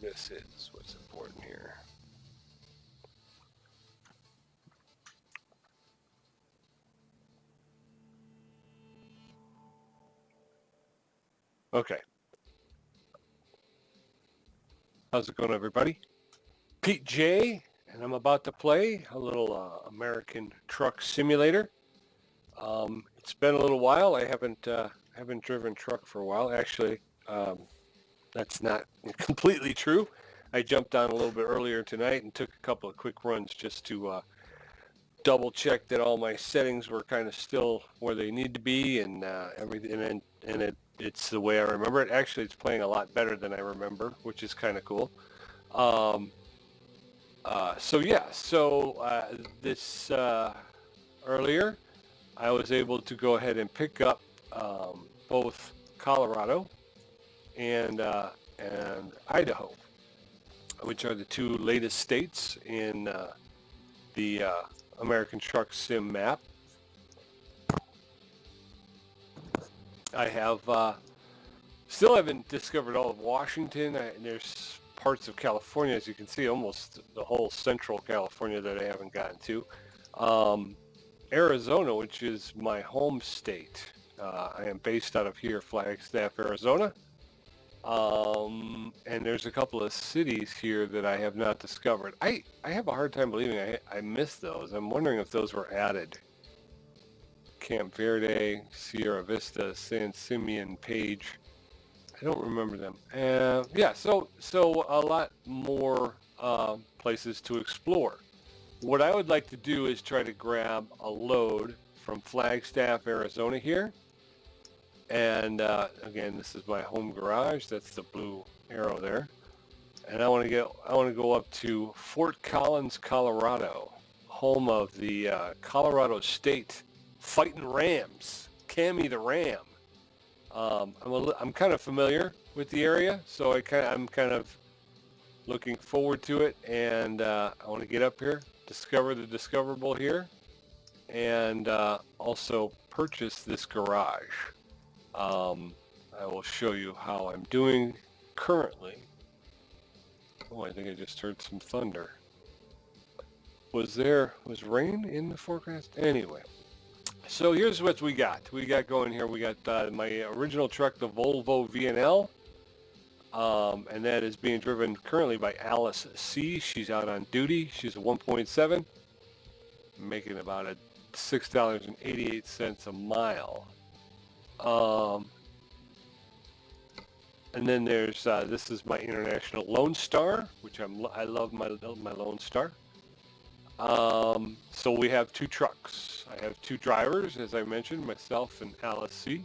This is what's important here. Okay. How's it going, everybody? Pete J, and I'm about to play a little American Truck Simulator. It's been a little while. I haven't driven truck for a while. Actually, that's not completely true. I jumped on a little bit earlier tonight and took a couple of quick runs just to double check that all my settings were kind of still where they need to be, and everything. And it's the way I remember it. Actually, it's playing a lot better than I remember, which is kind of cool. This earlier, I was able to go ahead and pick up both Colorado and Idaho, which are the two latest states in the American Truck Sim map. I have still haven't discovered all of Washington. There's parts of California, as you can see, almost the whole central California that I haven't gotten to. Arizona, which is my home state. I am based out of here, Flagstaff, Arizona. And there's a couple of cities here that I have not discovered. I have a hard time believing I missed those. I'm wondering if those were added. Camp Verde, Sierra Vista, San Simeon, Page. I don't remember them. So a lot more places to explore. What I would like to do is try to grab a load from Flagstaff, Arizona here. And again, this is my home garage. That's the blue arrow there. And I want to go up to Fort Collins, Colorado, home of the Colorado State Fighting Rams, Cammy the Ram. I'm kind of familiar with the area, so I'm kind of looking forward to it, and I want to get up here, discover the discoverable here, and also purchase this garage. I will show you how I'm doing currently. Oh, I think I just heard some thunder. Was rain in the forecast? Anyway, so here's what we got. We got going here. We got my original truck, the Volvo VNL, and that is being driven currently by Alice C. She's out on duty. She's a 1.7, making about $6.88 a mile. And then there's this is my International Lone Star, which I love my Lone Star. So we have two trucks. I have two drivers, as I mentioned, myself and Alice C.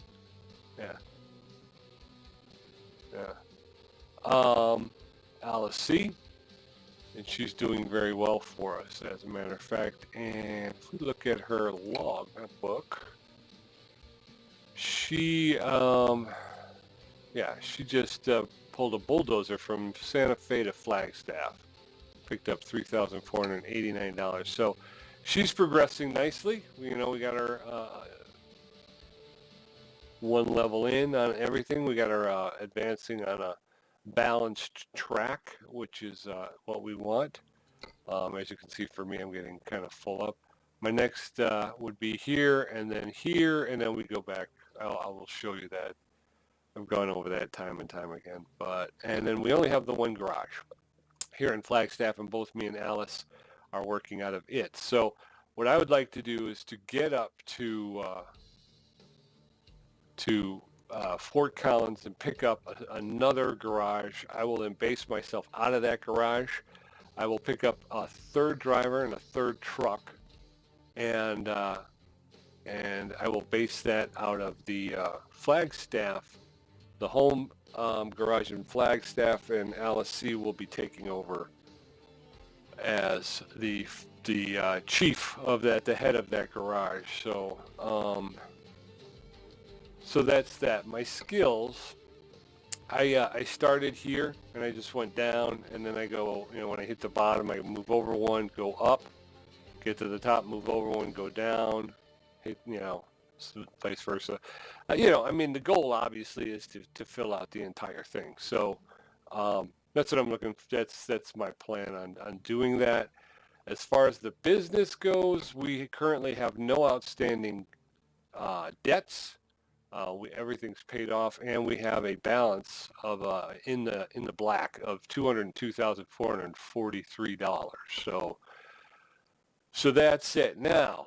Alice C. And she's doing very well for us, as a matter of fact. And if we look at her log book, she just pulled a bulldozer from Santa Fe to Flagstaff. Picked up $3,489. So she's progressing nicely. We got her one level in on everything. We got her advancing on a balanced track, which is what we want. As you can see, for me, I'm getting kind of full up. My next would be here, and then we go back. I will show you that. I've gone over that time and time again. And then we only have the one garage here in Flagstaff, and both me and Alice are working out of it. So what I would like to do is to get up to Fort Collins and pick up another garage. I will then base myself out of that garage. I will pick up a third driver and a third truck, and I will base that out of the Flagstaff, the home garage in Flagstaff, and Alice C will be taking over as the chief of that, the head of that garage. So so that's that. My skills, I started here and I just went down, and then I go, when I hit the bottom, I move over one, go up, get to the top, move over one, go down, hit, vice versa. The goal obviously is to fill out the entire thing. So That's what I'm looking for. That's my plan on doing that. As far as the business goes, we currently have no outstanding debts. Everything's paid off, and we have a balance of in the black of $202,443. So that's it. Now,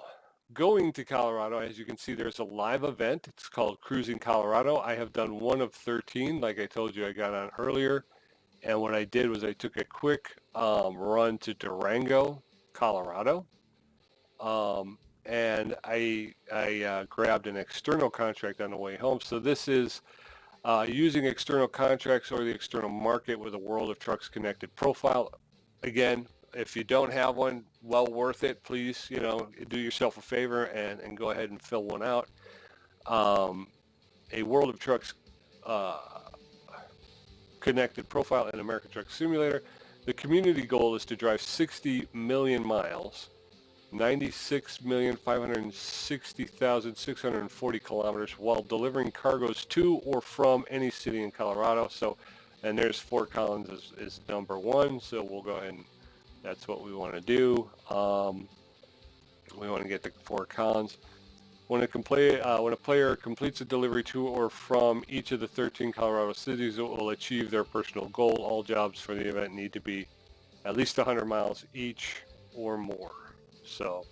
going to Colorado, as you can see, there's a live event. It's called Cruising Colorado. I have done one of 13, like I told you I got on earlier. And what I did was I took a quick run to Durango, Colorado. And I grabbed an external contract on the way home. So this is using external contracts or the external market with a World of Trucks connected profile. Again, if you don't have one, well worth it. Please, do yourself a favor and go ahead and fill one out. A World of Trucks connected profile in American Truck Simulator. The community goal is to drive 60 million miles, 96,560,640 kilometers while delivering cargoes to or from any city in Colorado. So, and there's Fort Collins is number one. So we'll go ahead and that's what we want to do. We want to get to Fort Collins. When a player completes a delivery to or from each of the 13 Colorado cities, it will achieve their personal goal. All jobs for the event need to be at least 100 miles each or more. So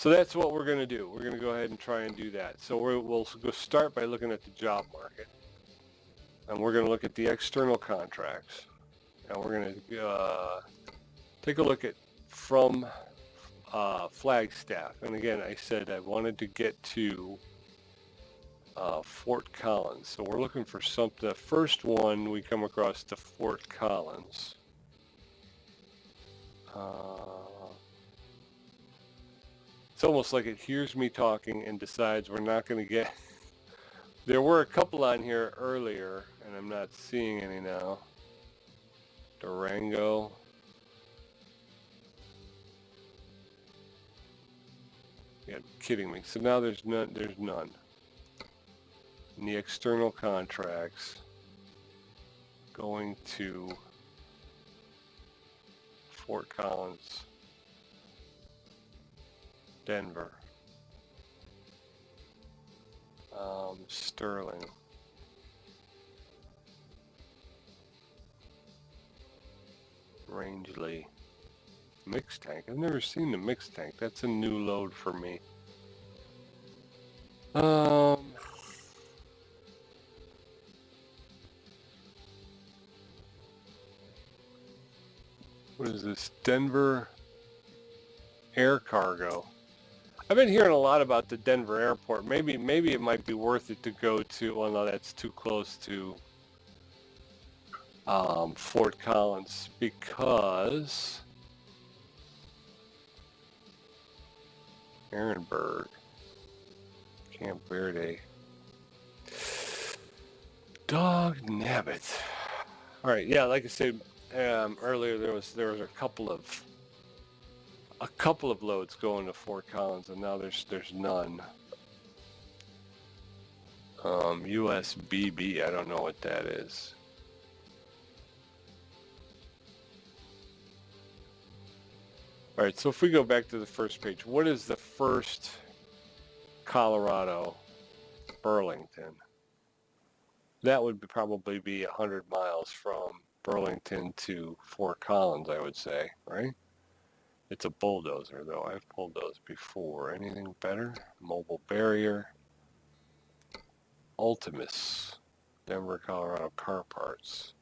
that's what we're going to do. We're going to go ahead and try and do that. So we'll go start by looking at the job market. And we're going to look at the external contracts. And we're going to take a look at from Flagstaff. And again, I said I wanted to get to Fort Collins. So we're looking for something. The first one we come across to Fort Collins. It's almost like it hears me talking and decides we're not going to get... There were a couple on here earlier, and I'm not seeing any now. Durango. You're kidding me. So now there's none. And the external contracts going to Fort Collins, Denver, Sterling, Rangeley, mixed tank. I've never seen the mixed tank. That's a new load for me. What is this? Denver air cargo. I've been hearing a lot about the Denver airport. Maybe it might be worth it to go to. Well, no, that's too close to Fort Collins because Ehrenberg, Camp Verde, dog nabbit. All right, yeah, like I said earlier, there was a couple of loads going to Fort Collins, and now there's none. USBB, I don't know what that is. All right, so if we go back to the first page, what is the first Colorado? Burlington. That would probably be 100 miles from Burlington to Fort Collins, I would say, right? It's a bulldozer, though. I've pulled those before. Anything better? Mobile Barrier. Ultimus. Denver, Colorado Car Parts.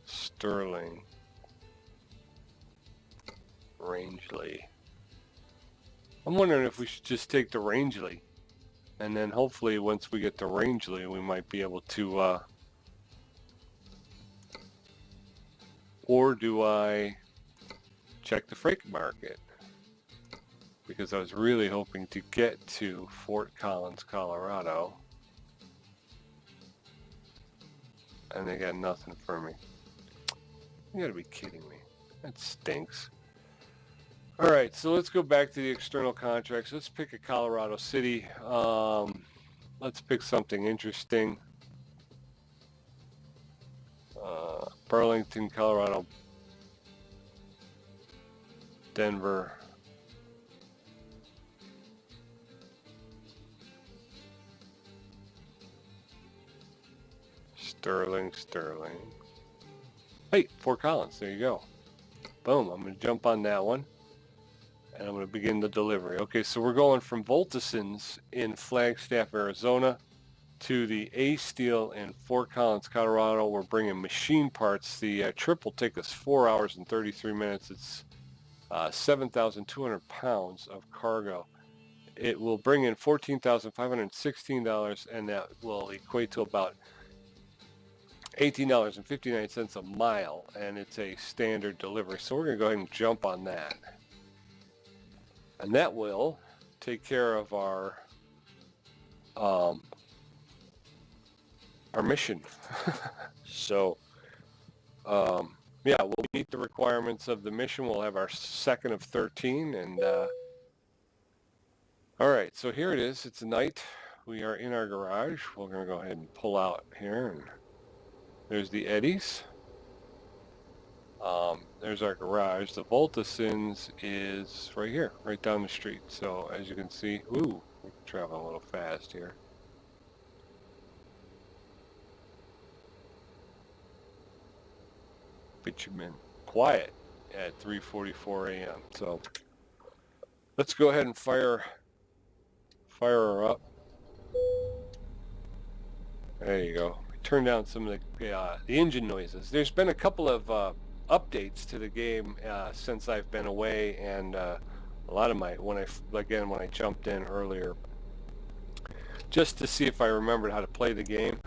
Sterling. Rangeley. I'm wondering if we should just take the Rangeley. And then hopefully once we get to Rangeley, we might be able to... or do I check the freight market? Because I was really hoping to get to Fort Collins, Colorado. And they got nothing for me. You gotta be kidding me. That stinks. All right, so let's go back to the external contracts. Let's pick a Colorado city. Let's pick something interesting. Burlington, Colorado, Denver. Sterling. Hey, Fort Collins, there you go. Boom, I'm going to jump on that one. And I'm going to begin the delivery. Okay, so we're going from Voltason's in Flagstaff, Arizona to the A Steel in Fort Collins, Colorado. We're bringing machine parts. The trip will take us 4 hours and 33 minutes. It's 7,200 pounds of cargo. It will bring in $14,516, and that will equate to about $18.59 a mile, and it's a standard delivery. So we're going to go ahead and jump on that. And that will take care of our mission. So, yeah, we'll meet the requirements of the mission. We'll have our second of 13, and all right, so here it is. It's night. We are in our garage. We're going to go ahead and pull out here, and there's the Eddies. There's our garage. The Voltasons is right here, right down the street. So as you can see, ooh, we're traveling a little fast here. Bitumen, quiet at 3:44 a.m. So let's go ahead and fire her up. There you go. Turn down some of the engine noises. There's been a couple of updates to the game since I've been away, and a lot of when I jumped in earlier, just to see if I remembered how to play the game.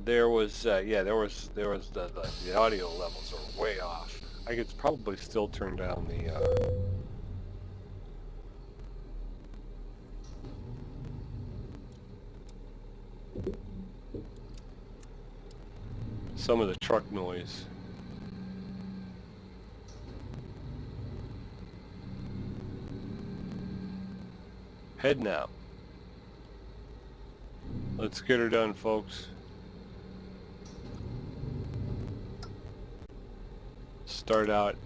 There was the audio levels are way off. I could probably still turn down the some of the truck noise. Heading out. Let's get her done, folks. Start out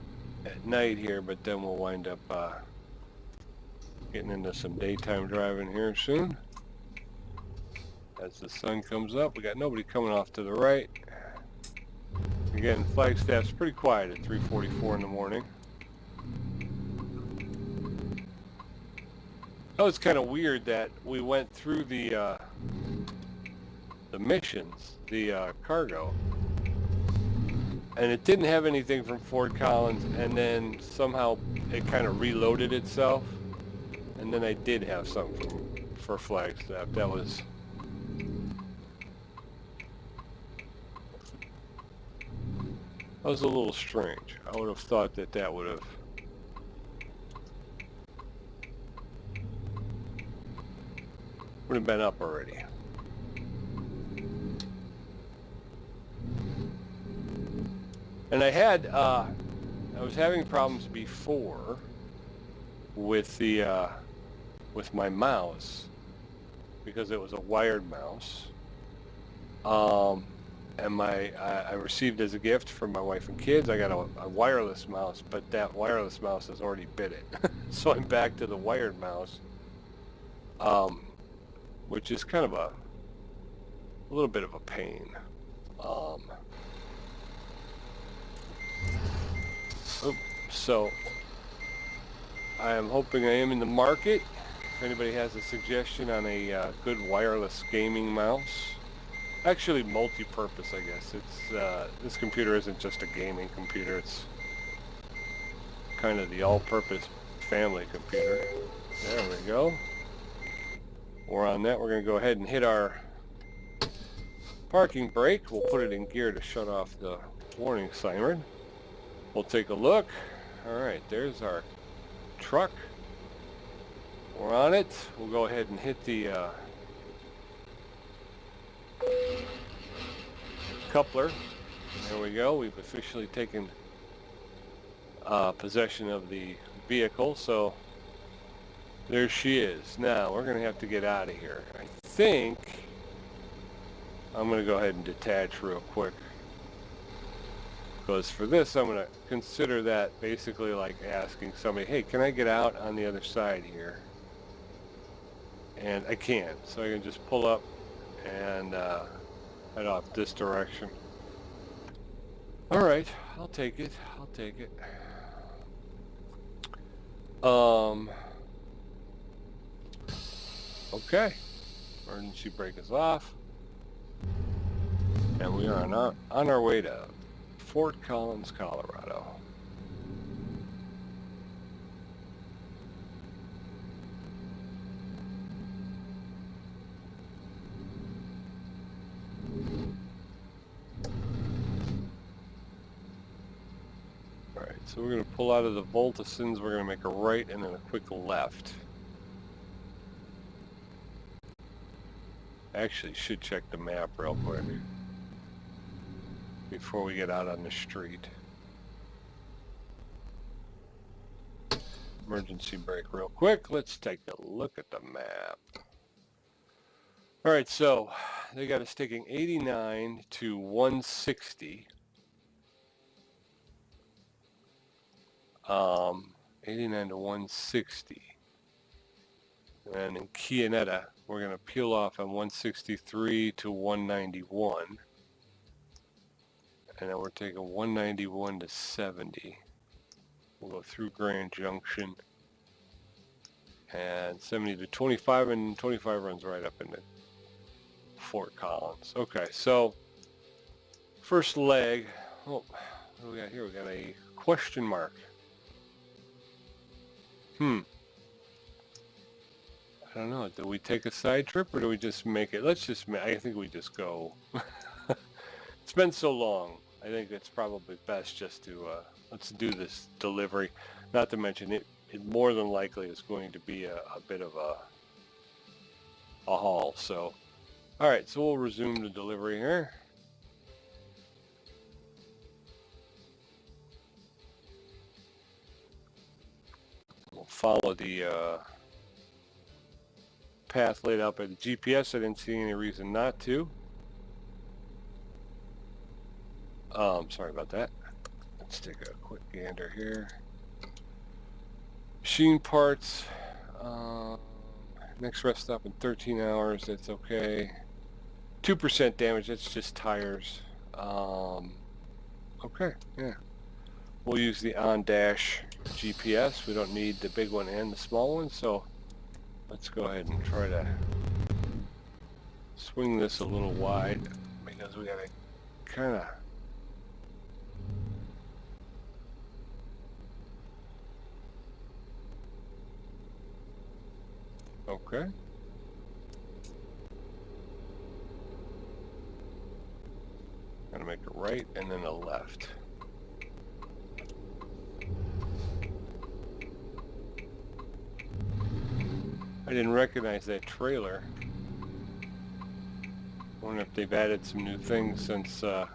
at night here, but then we'll wind up getting into some daytime driving here soon. As the sun comes up, we got nobody coming off to the right. Again, Flagstaff's pretty quiet at 3:44 in the morning. Oh, it's kind of weird that we went through the missions, the cargo, and it didn't have anything from Fort Collins, and then somehow it kind of reloaded itself, and then I did have something for Flagstaff. That was a little strange. I would have thought that would have been up already. And I was having problems before with the with my mouse, because it was a wired mouse. And I received as a gift from my wife and kids, I got a wireless mouse, but that wireless mouse has already bit it. So I'm back to the wired mouse, which is kind of a little bit of a pain. So I am hoping I am in the market. If anybody has a suggestion on a good wireless gaming mouse. Actually, multi-purpose, I guess. It's this computer isn't just a gaming computer. It's kind of the all-purpose family computer. There we go. We're on that. We're going to go ahead and hit our parking brake. We'll put it in gear to shut off the warning siren. We'll take a look. All right, there's our truck. We're on it. We'll go ahead and hit the coupler. There we go. We've officially taken possession of the vehicle. So there she is. Now we're going to have to get out of here. I think I'm going to go ahead and detach real quick. Because for this, I'm going to consider that basically like asking somebody, hey, can I get out on the other side here? And I can. So I can just pull up and head off this direction. All right, I'll take it. I'll take it. Okay. Emergency brake is off. And we are on our way to Fort Collins, Colorado. Alright, so we're going to pull out of the Voltasons, we're going to make a right and then a quick left. Actually, should check the map real quick before we get out on the street. Emergency brake real quick. Let's take a look at the map. Alright, so they got us taking 89 to 160. 89 to 160. And in Kianetta, we're going to peel off on 163 to 191. And then we're taking 191 to 70. We'll go through Grand Junction. And 70 to 25, and 25 runs right up into Fort Collins. Okay, so first leg. Oh, what do we got here? We got a question mark. I don't know. Do we take a side trip or do we just make it? I think we just go. It's been so long. I think it's probably best just to, let's do this delivery. Not to mention it more than likely is going to be a bit of a haul. So, all right, so we'll resume the delivery here. We'll follow the path laid out by the GPS. I didn't see any reason not to. Sorry about that. Let's take a quick gander here. Machine parts. Next rest stop in 13 hours. That's okay. 2% damage. That's just tires. Okay, yeah. We'll use the on-dash GPS. We don't need the big one and the small one, so let's go ahead and try to swing this a little wide because we gotta kind of okay. Gotta make a right and then a left. I didn't recognize that trailer. I wonder if they've added some new things since, well,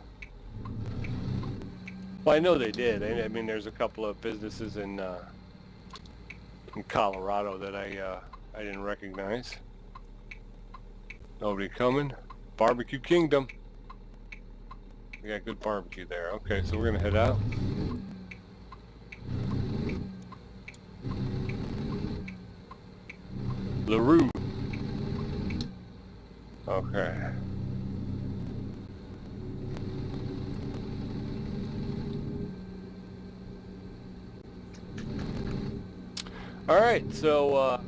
I know they did. I mean, there's a couple of businesses in Colorado that I didn't recognize. Nobody coming. Barbecue Kingdom. We got good barbecue there. Okay, so we're gonna head out. LaRue. Okay. All right, so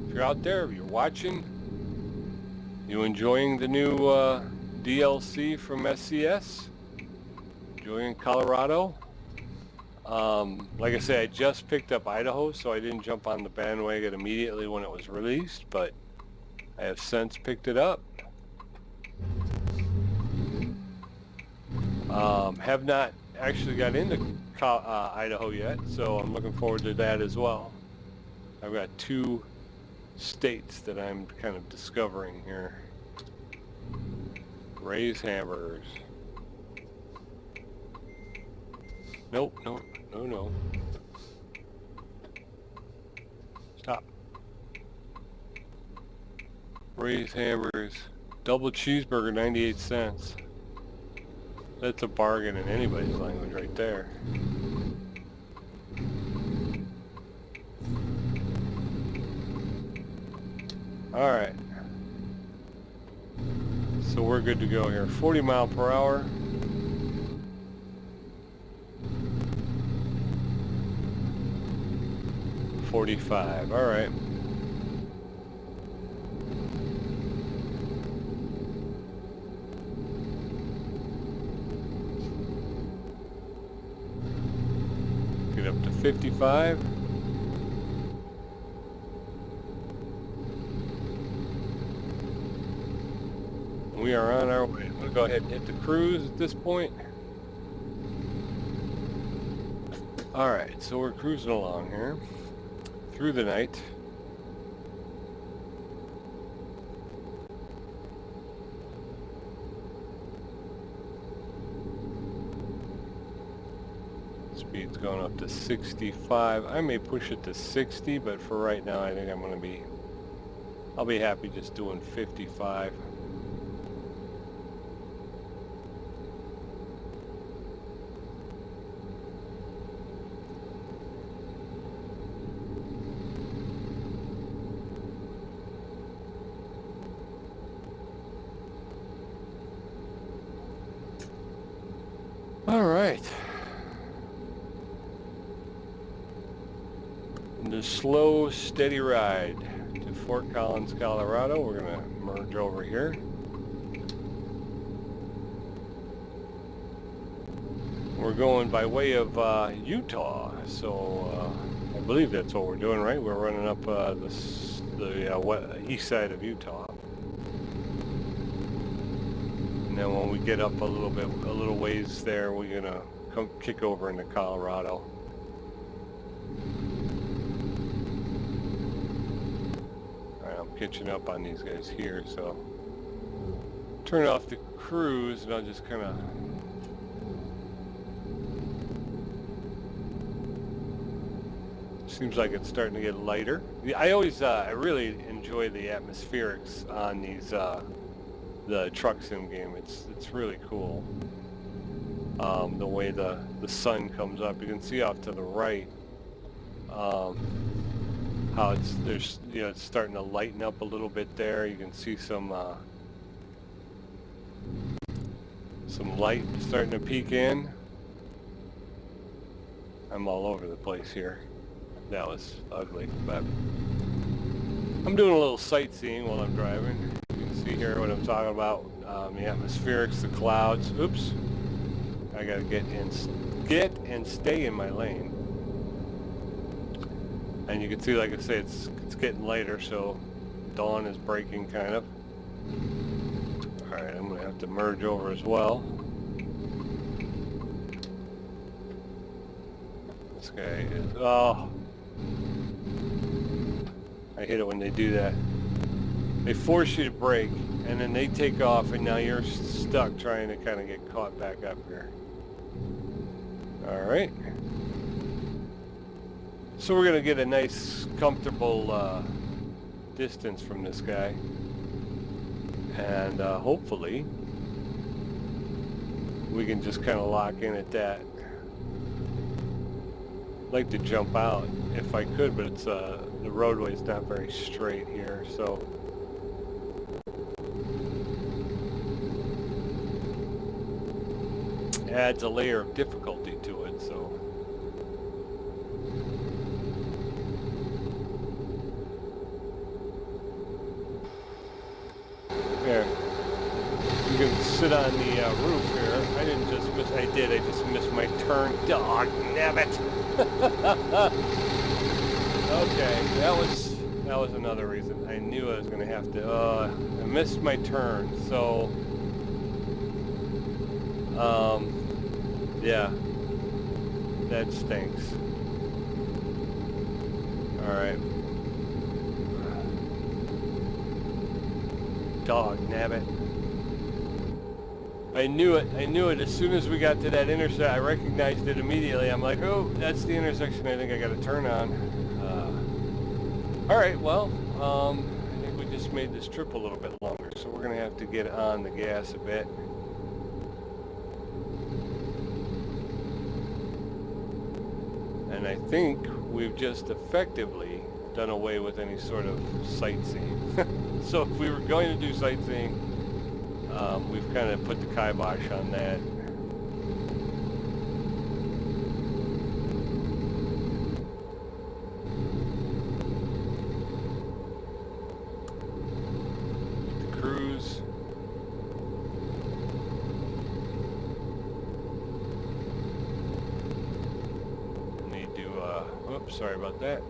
if you're out there, if you're watching, you enjoying the new DLC from SCS? Enjoying Colorado? Like I said, I just picked up Idaho, so I didn't jump on the bandwagon immediately when it was released, but I have since picked it up. Have not actually got into Idaho yet, so I'm looking forward to that as well. I've got 2 states that I'm kind of discovering here. Ray's Hamburgers. Nope, no, no, no. Stop. Ray's Hamburgers. Double cheeseburger, 98 cents. That's a bargain in anybody's language right there. Alright. So we're good to go here. 40 mile per hour. $45. Alright. Get up to 55. We are on our way. I'm going to go ahead and hit the cruise at this point. Alright, so we're cruising along here through the night. Speed's going up to 65. I may push it to 60, but for right now I think I'll be happy just doing 55. All right. The slow, steady ride to Fort Collins, Colorado. We're going to merge over here. We're going by way of Utah, so I believe that's what we're doing, right? We're running up the east side of Utah. And then when we get up a little ways there, we're gonna come kick over into Colorado. Alright, I'm catching up on these guys here, so turn off the cruise and I'll just kind of seems like it's starting to get lighter. I really enjoy the atmospherics on these the truck sim game. It's really cool. The way the sun comes up, you can see off to the right how it's starting to lighten up a little bit there. You can see some light starting to peek in. I'm all over the place here. That was ugly, but I'm doing a little sightseeing while I'm driving. You can see here what I'm talking about. The atmospherics, the clouds. Oops. I gotta get and stay in my lane. And you can see, like I say, it's getting later, so dawn is breaking kind of. Alright, I'm gonna have to merge over as well. This guy is, oh, I hate it when they do that. They force you to brake, and then they take off, and now you're stuck trying to kind of get caught back up here. Alright. So we're going to get a nice, comfortable distance from this guy. And hopefully, we can just kind of lock in at that. I'd like to jump out if I could, but it's the roadway's not very straight here, so adds a layer of difficulty to it. So here, you can sit on the roof here. I didn't just miss, I did, I just missed my turn. Dog nabbit. Okay, that was another reason. I knew I was going to have to, I missed my turn, so, yeah, that stinks. Alright. Dog nabbit. I knew it as soon as we got to that intersection. I recognized it immediately. I'm like, oh, that's the intersection I think I got to turn on. Alright, well, I think we just made this trip a little bit longer, so we're gonna have to get on the gas a bit. And I think we've just effectively done away with any sort of sightseeing. So if we were going to do sightseeing, we've kind of put the kibosh on that. The cruise. Need to, oops, sorry about that.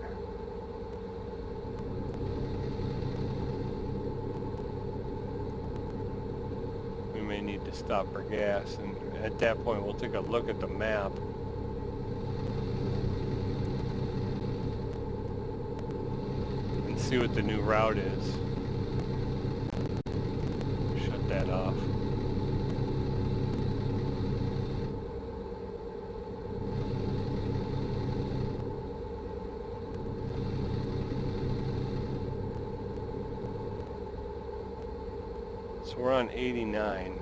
May need to stop for gas, and at that point we'll take a look at the map and see what the new route is. Shut that off. So we're on 89.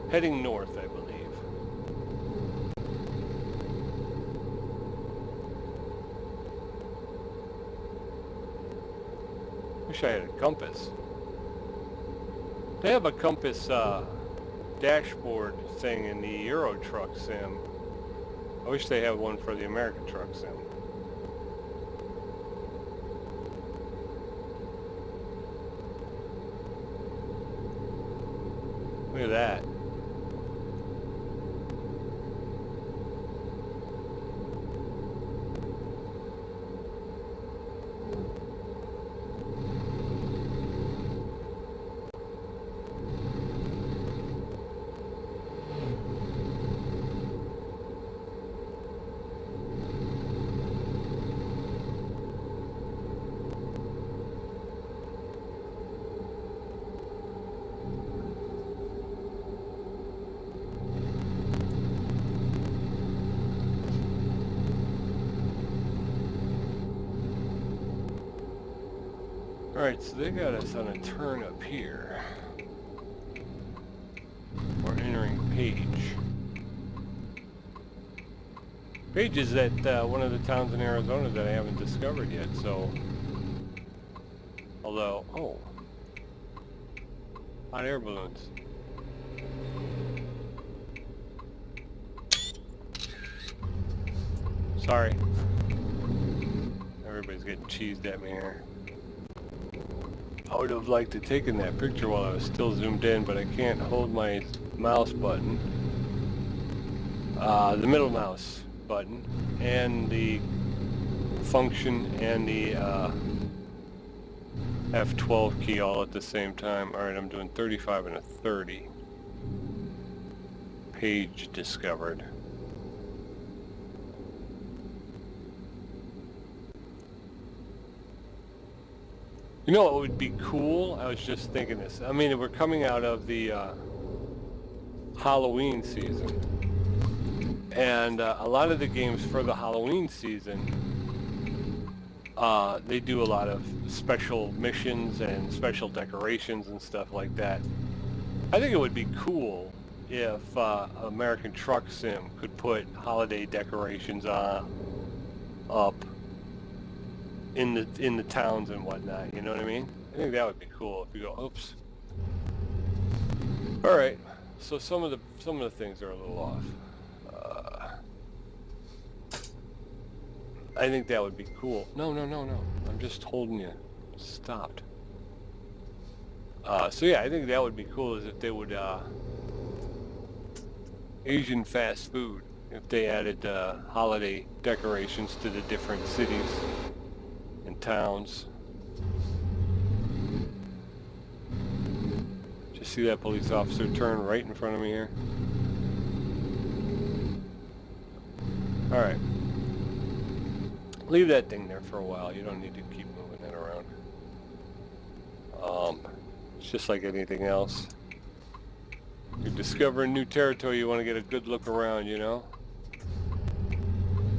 Heading north, I believe. Wish I had a compass. They have a compass dashboard thing in the Euro Truck Sim. I wish they had one for the American Truck Sim. Look at that. Alright, so they got us on a turn up here. We're entering Page. Page is at one of the towns in Arizona that I haven't discovered yet, so... Although, oh. Hot air balloons. Sorry. Everybody's getting cheesed at me here. I would have liked to taken that picture while I was still zoomed in, but I can't hold my mouse button. The middle mouse button and the function and the F12 key all at the same time. Alright, I'm doing 35 and a 30. Page discovered. You know what would be cool? I was just thinking this. I mean, we're coming out of the Halloween season. And a lot of the games for the Halloween season, they do a lot of special missions and special decorations and stuff like that. I think it would be cool if American Truck Sim could put holiday decorations up in the towns and whatnot, you know what I mean? I think that would be cool if you go, oops. All right, so some of the things are a little off. I think that would be cool. No. I'm just holding you. Stopped. So yeah, I think that would be cool is if they would Asian fast food, if they added holiday decorations to the different cities and towns. Just see that police officer turn right in front of me here. All right. Leave that thing there for a while. You don't need to keep moving that around. It's just like anything else. You're discovering new territory, you want to get a good look around, you know?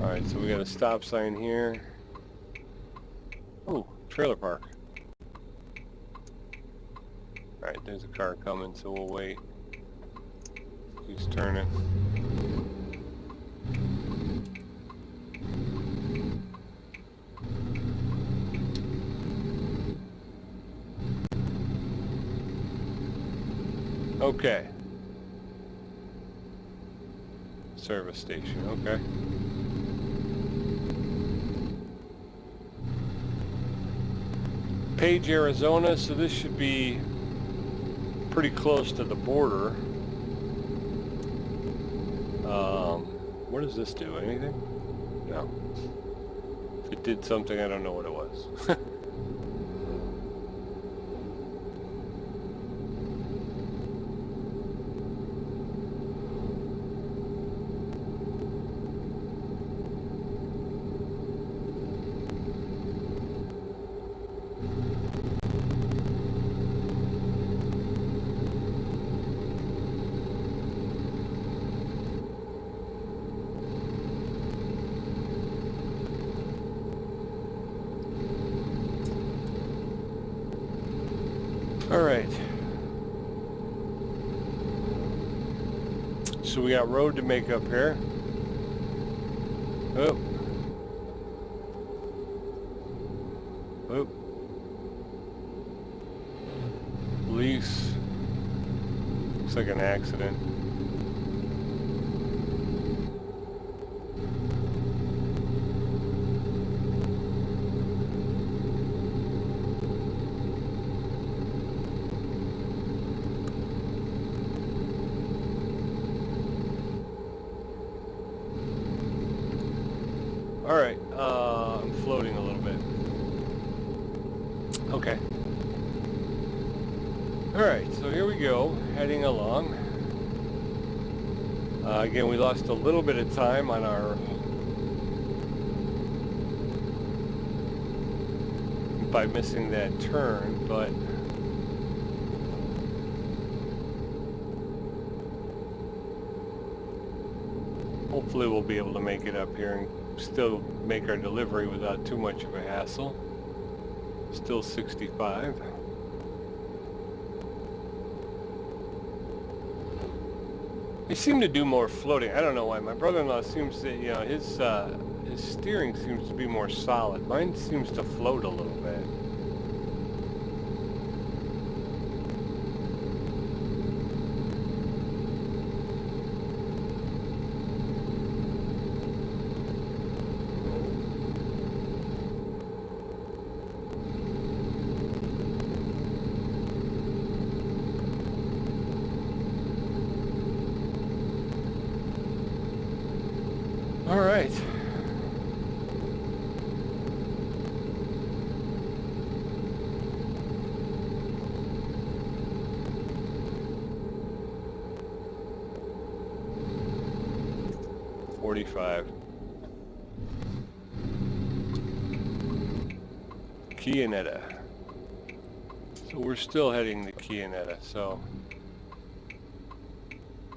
Alright, so we got a stop sign here. Oh, trailer park. there's a car coming, so we'll wait. He's turning. Okay. Service station, okay. Page, Arizona, so this should be pretty close to the border. What does this do? Anything? No. If it did something, I don't know what it was. All right. So we got road to make up here. Oh. Oh. Police. Looks like an accident. Alright, I'm floating a little bit. Okay. Alright, so here we go, heading along. Again, we lost a little bit of time on our... by missing that turn, but... hopefully we'll be able to make it up here and still make our delivery without too much of a hassle. Still 65. They seem to do more floating. I don't know why. My brother-in-law seems to, you know, his steering seems to be more solid. Mine seems to float a little bit. All right. Kianetta. So we're still heading to Kianetta, so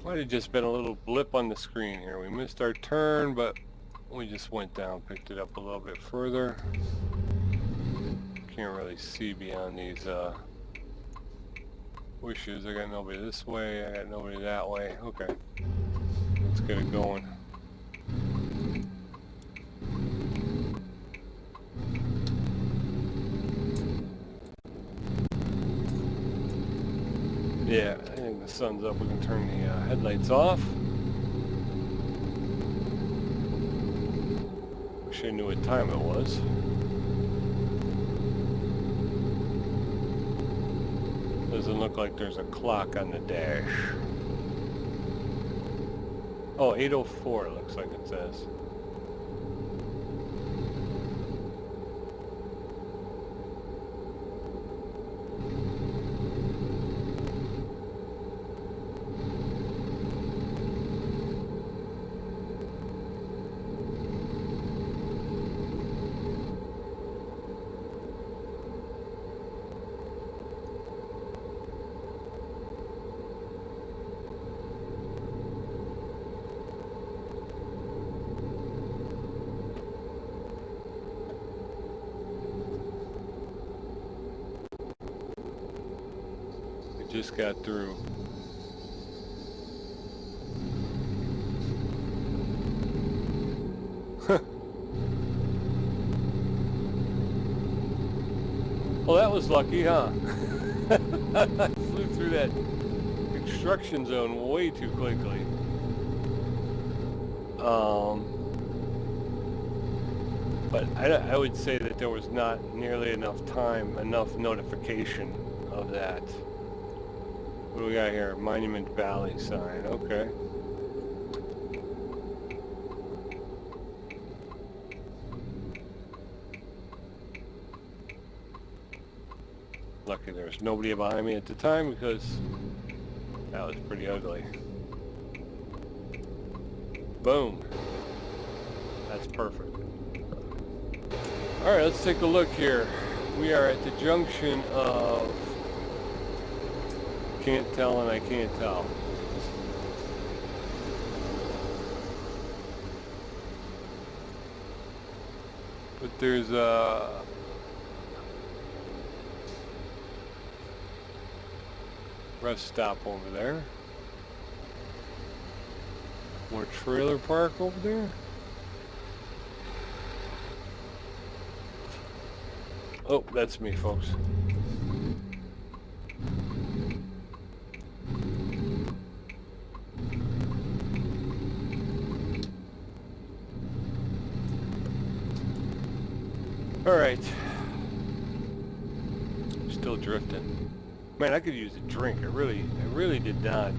might have just been a little blip on the screen here. We missed our turn, but we just went down, picked it up a little bit further. Can't really see beyond these bushes. I got nobody this way, I got nobody that way. Okay, let's get it going. Yeah, I think the sun's up. We can turn the headlights off. Wish I knew what time it was. Doesn't look like there's a clock on the dash. Oh, 8:04 it looks like it says. just got through. Well, that was lucky, huh? I flew through that construction zone way too quickly. But I would say that there was not nearly enough time, enough notification of that. What do we got here? Monument Valley sign, okay. Lucky there was nobody behind me at the time because that was pretty ugly. Boom. That's perfect. Alright, let's take a look here. We are at the junction of can't tell and I can't tell. But there's a rest stop over there. More trailer park over there. Oh, that's me, folks. All right. Still drifting. Man, I could use a drink. I really did not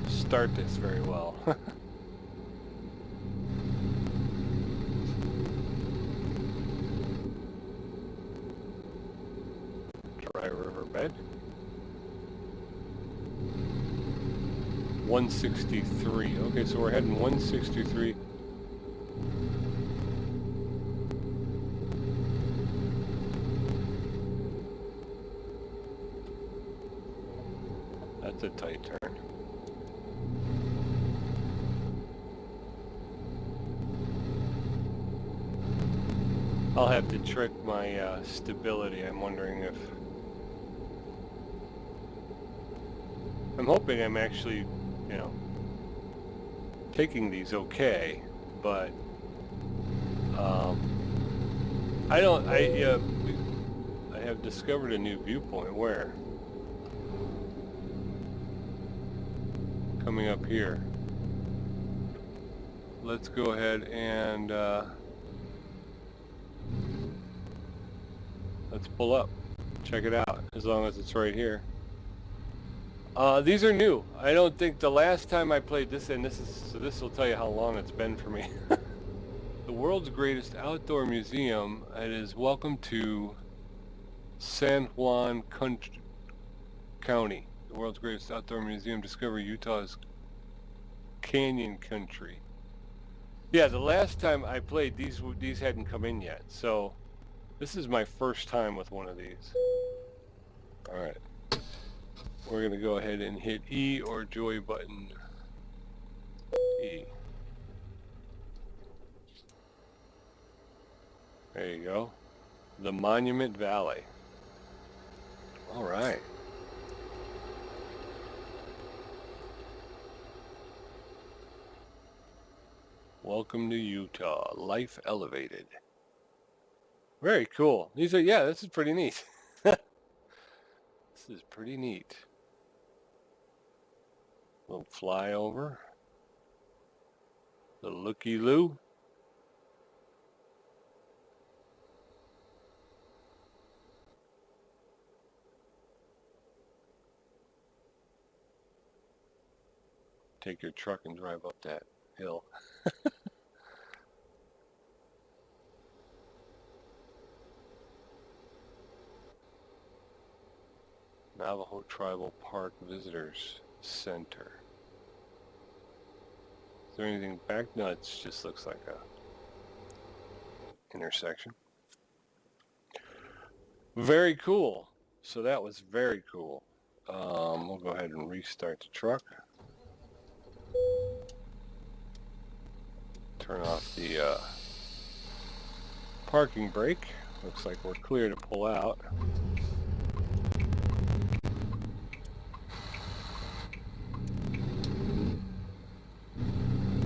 start this very well. Dry riverbed. 163. Okay, so we're heading 163. That's a tight turn. I'll have to trick my stability. I'm wondering if... I'm hoping I'm actually, you know, taking these okay, but I have discovered a new viewpoint. Where? Coming up here. Let's go ahead and let's pull up. Check it out, as long as it's right here. These are new. I don't think the last time I played this, and this will tell you how long it's been for me. The world's greatest outdoor museum. It is welcome to San Juan County. The world's greatest outdoor museum. Discover Utah's canyon country. Yeah, the last time I played, these hadn't come in yet, so this is my first time with one of these. All right. We're going to go ahead and hit E or joy button. E. There you go. The Monument Valley. All right. Welcome to Utah. Life elevated. Very cool. These are, yeah, this is pretty neat. This is pretty neat. Little flyover. The looky-loo. Take your truck and drive up that hill. Navajo Tribal Park Visitors Center. Is there anything back? No, it just looks like a intersection. Very cool. So that was very cool. We'll go ahead and restart the truck. Turn off the parking brake. Looks like we're clear to pull out.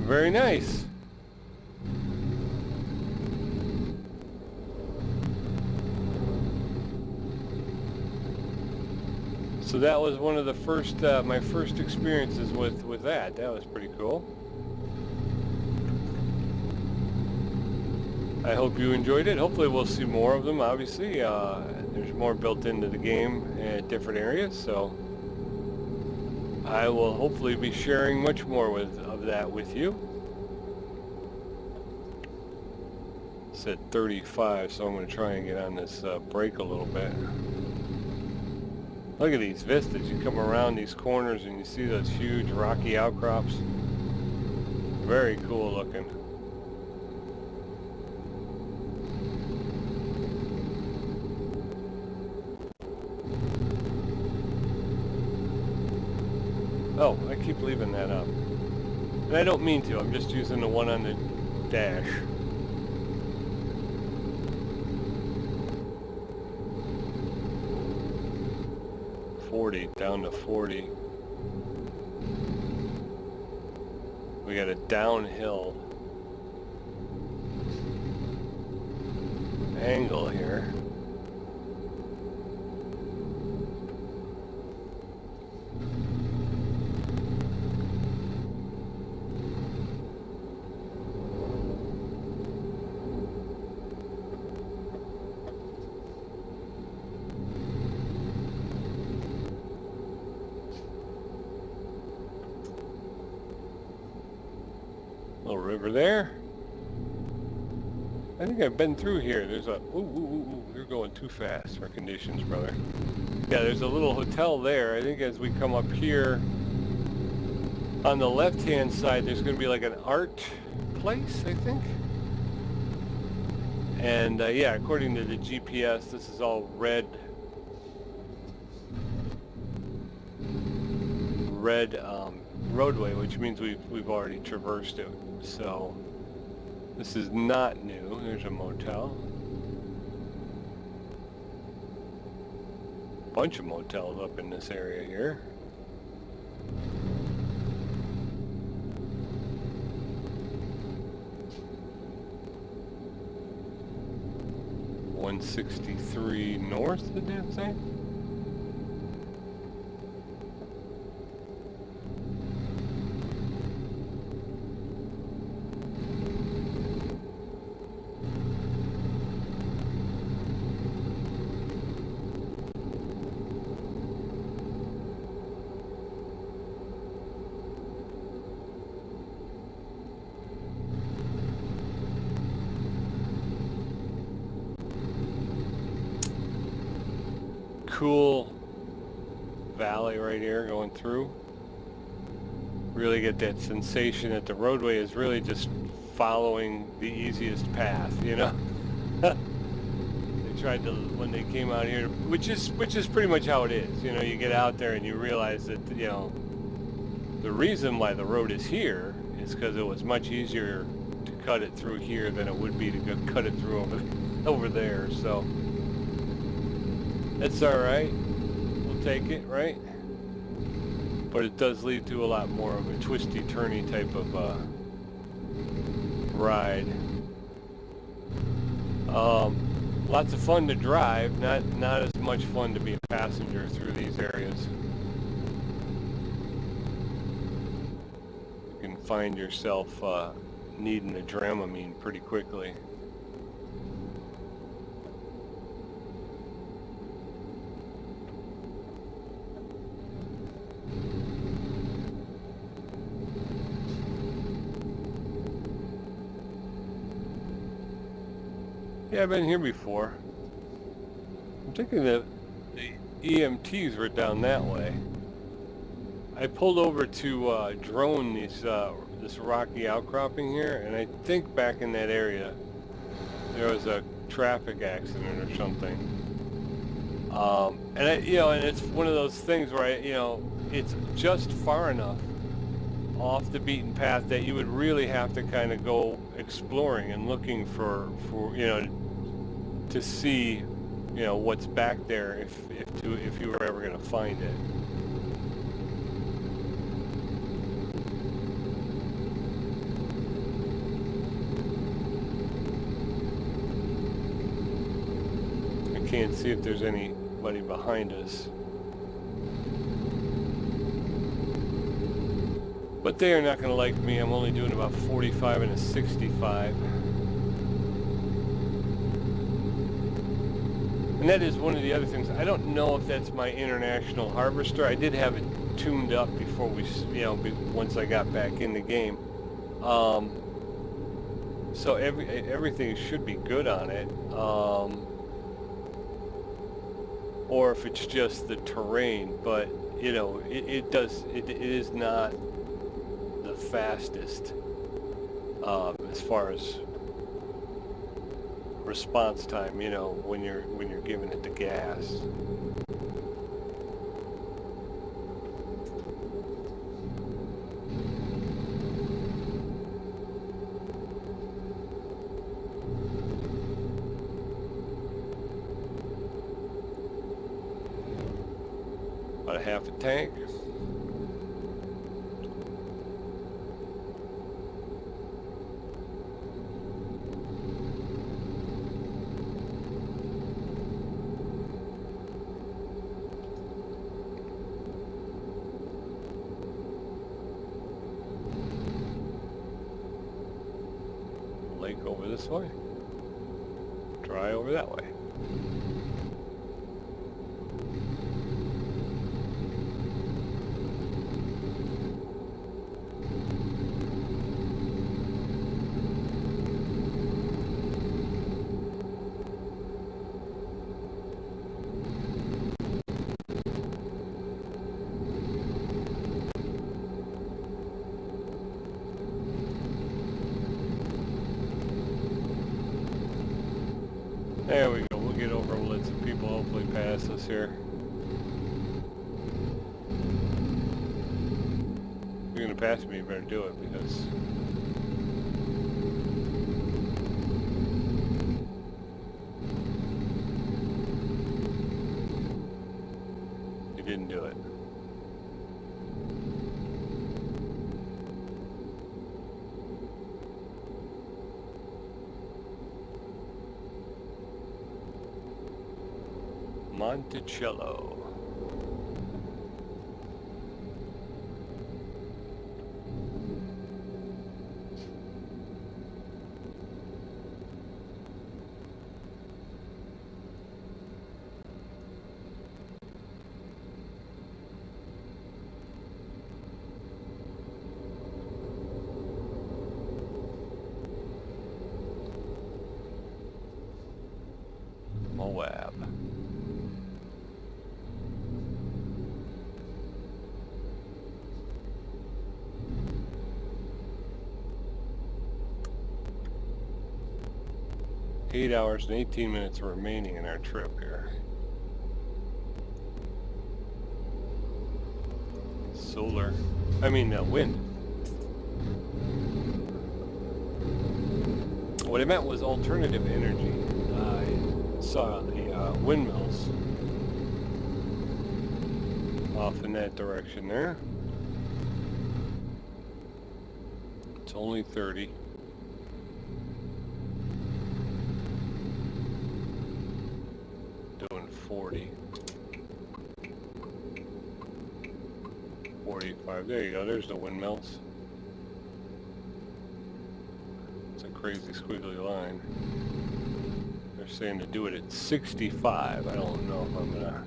Very nice. So that was one of the first, my first experiences with that. That was pretty cool. I hope you enjoyed it. Hopefully we'll see more of them, obviously. There's more built into the game at different areas, so I will hopefully be sharing much more of that with you. It's at 35, so I'm going to try and get on this brake a little bit. Look at these vistas. You come around these corners and you see those huge rocky outcrops. Very cool looking. Oh, I keep leaving that up. And I don't mean to. I'm just using the one on the dash. Down to 40. We got a downhill angle here. Little river there. I think I've been through here. There's a... Ooh, you're going too fast for conditions, brother. Yeah, there's a little hotel there. I think as we come up here, on the left-hand side, there's going to be like an art place, I think. And yeah, according to the GPS, this is all red roadway, which means we've already traversed it. So this is not new. There's a motel. Bunch of motels up in this area here. $163 north, did that say? Cool valley right here going through. Really get that sensation that the roadway is really just following the easiest path, you know. They tried to, when they came out here, which is pretty much how it is. You know, you get out there and you realize that, you know, the reason why the road is here is because it was much easier to cut it through here than it would be to go cut it through over there. So it's all right. We'll take it, right? But it does lead to a lot more of a twisty, turny type of ride. Lots of fun to drive, not as much fun to be a passenger through these areas. You can find yourself needing a Dramamine pretty quickly. Yeah, I've been here before. I'm thinking that the EMTs were down that way. I pulled over to drone this rocky outcropping here, and I think back in that area there was a traffic accident or something. And it's one of those things where it's just far enough off the beaten path that you would really have to kind of go exploring and looking for to see what's back there if you were ever going to find it. can't see if there's anybody behind us. But they are not going to like me. I'm only doing about 45 and a 65. And that is one of the other things. I don't know if that's my international harvester. I did have it tuned up before we, once I got back in the game. So everything should be good on it. Or if it's just the terrain, but it is not the fastest as far as response time, when you're giving it the gas. About a half a tank. Lake over this way. Dry over that way. There we go. We'll get over and let some people hopefully pass us here. If you're going to pass me, you better do it, because you didn't do it. Monticello. Moab. Eight hours and 18 minutes remaining in our trip here. Solar. Wind. What I meant was alternative energy. I saw the windmills off in that direction there. It's only 30. Doing 40. 45. There you go. There's the windmills. It's a crazy squiggly line. They're saying to do it at 65. I don't know if I'm gonna.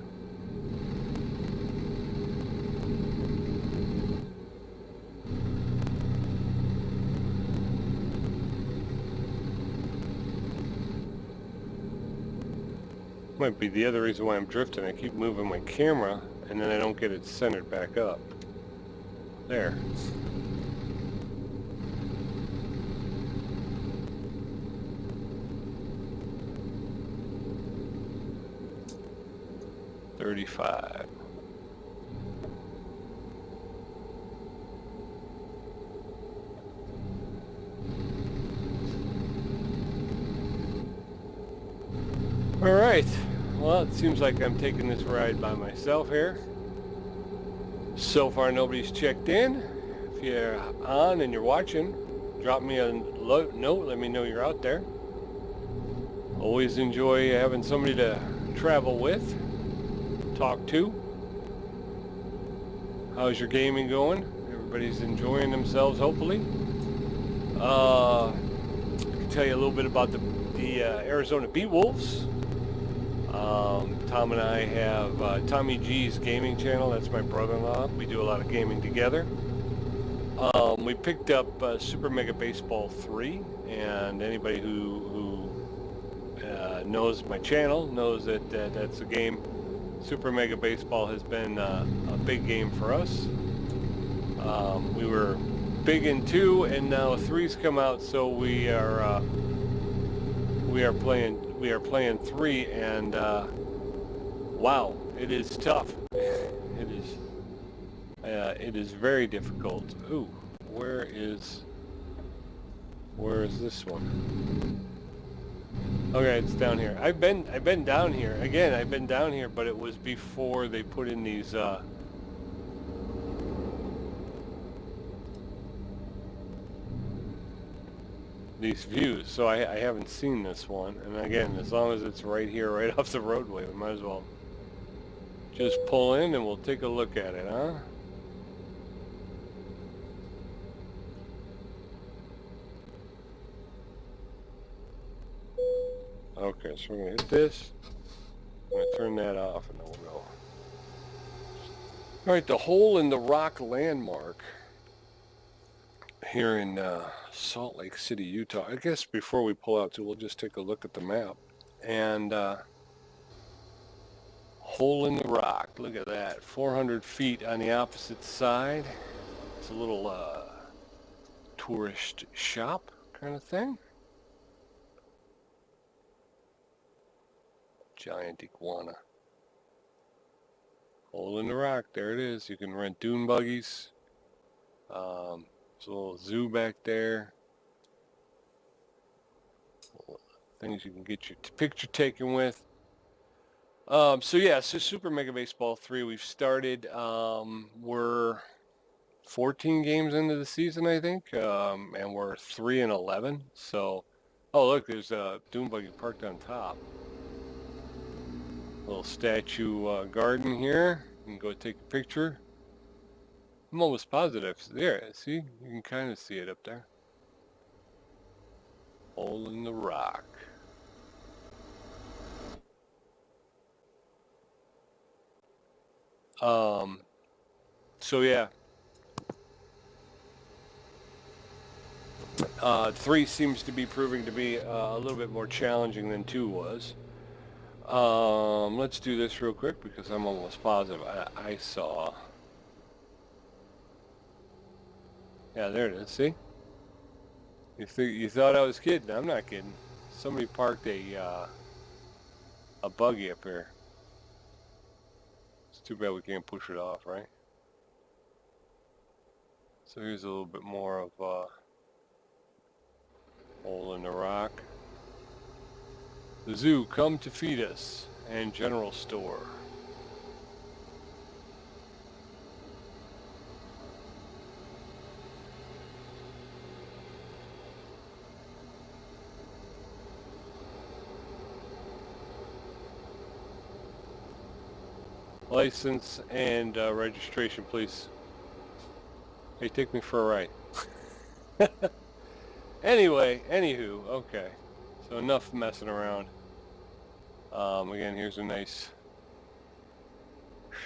Might be the other reason why I'm drifting. I keep moving my camera and then I don't get it centered back up. There. $35. All right. Well, it seems like I'm taking this ride by myself here. So far, nobody's checked in. If you're on and you're watching, drop me a note. Let me know you're out there. Always enjoy having somebody to travel with, talk to. How's your gaming going? Everybody's enjoying themselves, hopefully. I can tell you a little bit about the Arizona Beat Wolves. Tom and I have Tommy G's gaming channel. That's my brother-in-law. We do a lot of gaming together. We picked up Super Mega Baseball 3, and anybody who knows my channel knows that that's a game. Super Mega Baseball has been a big game for us. We were big in 2, and now 3's come out, so we are playing 3, and wow, it is tough. It is very difficult. Ooh, where is this one? Okay, it's down here. I've been down here. Again, I've been down here, but it was before they put in these views, so I haven't seen this one. And again, as long as it's right here, right off the roadway, we might as well just pull in and we'll take a look at it, huh? Okay, so we're gonna hit this. I'm gonna turn that off and then we'll go. All right, the Hole in the Rock landmark here in Salt Lake City, Utah. I guess before we pull out, we'll just take a look at the map. And Hole in the Rock, look at that, 400 feet on the opposite side. It's a little tourist shop kind of thing. Giant iguana. Hole in the Rock, there it is. You can rent dune buggies. There's a little zoo back there. Things you can get your picture taken with. So yeah, so Super Mega Baseball 3, we've started. We're 14 games into the season, I think, and we're 3-11. So, oh look, there's a dune buggy parked on top. Little statue garden here. You can go take a picture. I'm almost positive. There, see? You can kind of see it up there. Hole in the Rock. So yeah. 3 seems to be proving to be a little bit more challenging than 2 was. Let's do this real quick because I'm almost positive I saw. Yeah, there it is. See? You thought I was kidding? I'm not kidding. Somebody parked a buggy up here. It's too bad we can't push it off, right? So here's a little bit more of Hole in the Rock. The zoo, come to feed us, and general store. License and registration, please. Hey, take me for a ride. Anyway, anywho, okay. So enough messing around. Again, here's a nice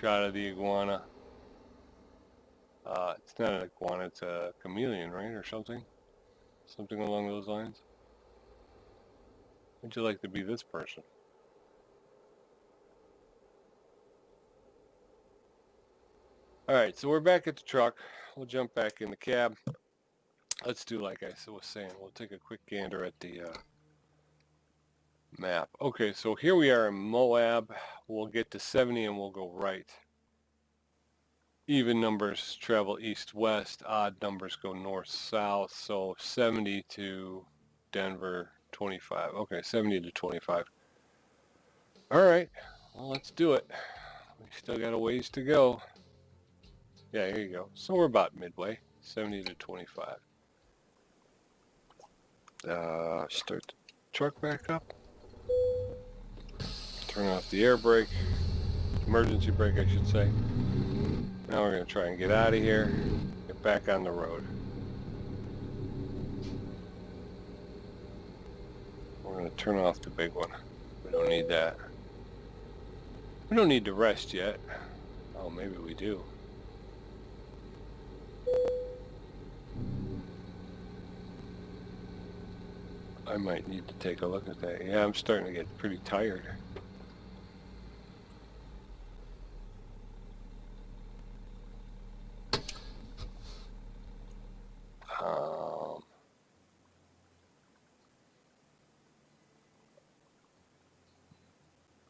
shot of the iguana. It's not an iguana, it's a chameleon, right, or something? Something along those lines. Would you like to be this person? Alright, so we're back at the truck. We'll jump back in the cab. Let's do like I was saying. We'll take a quick gander at the map. Okay, so here we are in Moab. We'll get to 70 and we'll go right. Even numbers travel east-west. Odd numbers go north-south. So 70 to Denver, 25. Okay, 70 to 25. Alright, well, let's do it. We still got a ways to go. Yeah, here you go. So we're about midway, 70 to 25. Start the truck back up. Turn off the air brake, emergency brake I should say. Now we're going to try and get out of here, get back on the road. We're going to turn off the big one. We don't need that. We don't need to rest yet. Oh, maybe we do. I might need to take a look at that. Yeah, I'm starting to get pretty tired. Um,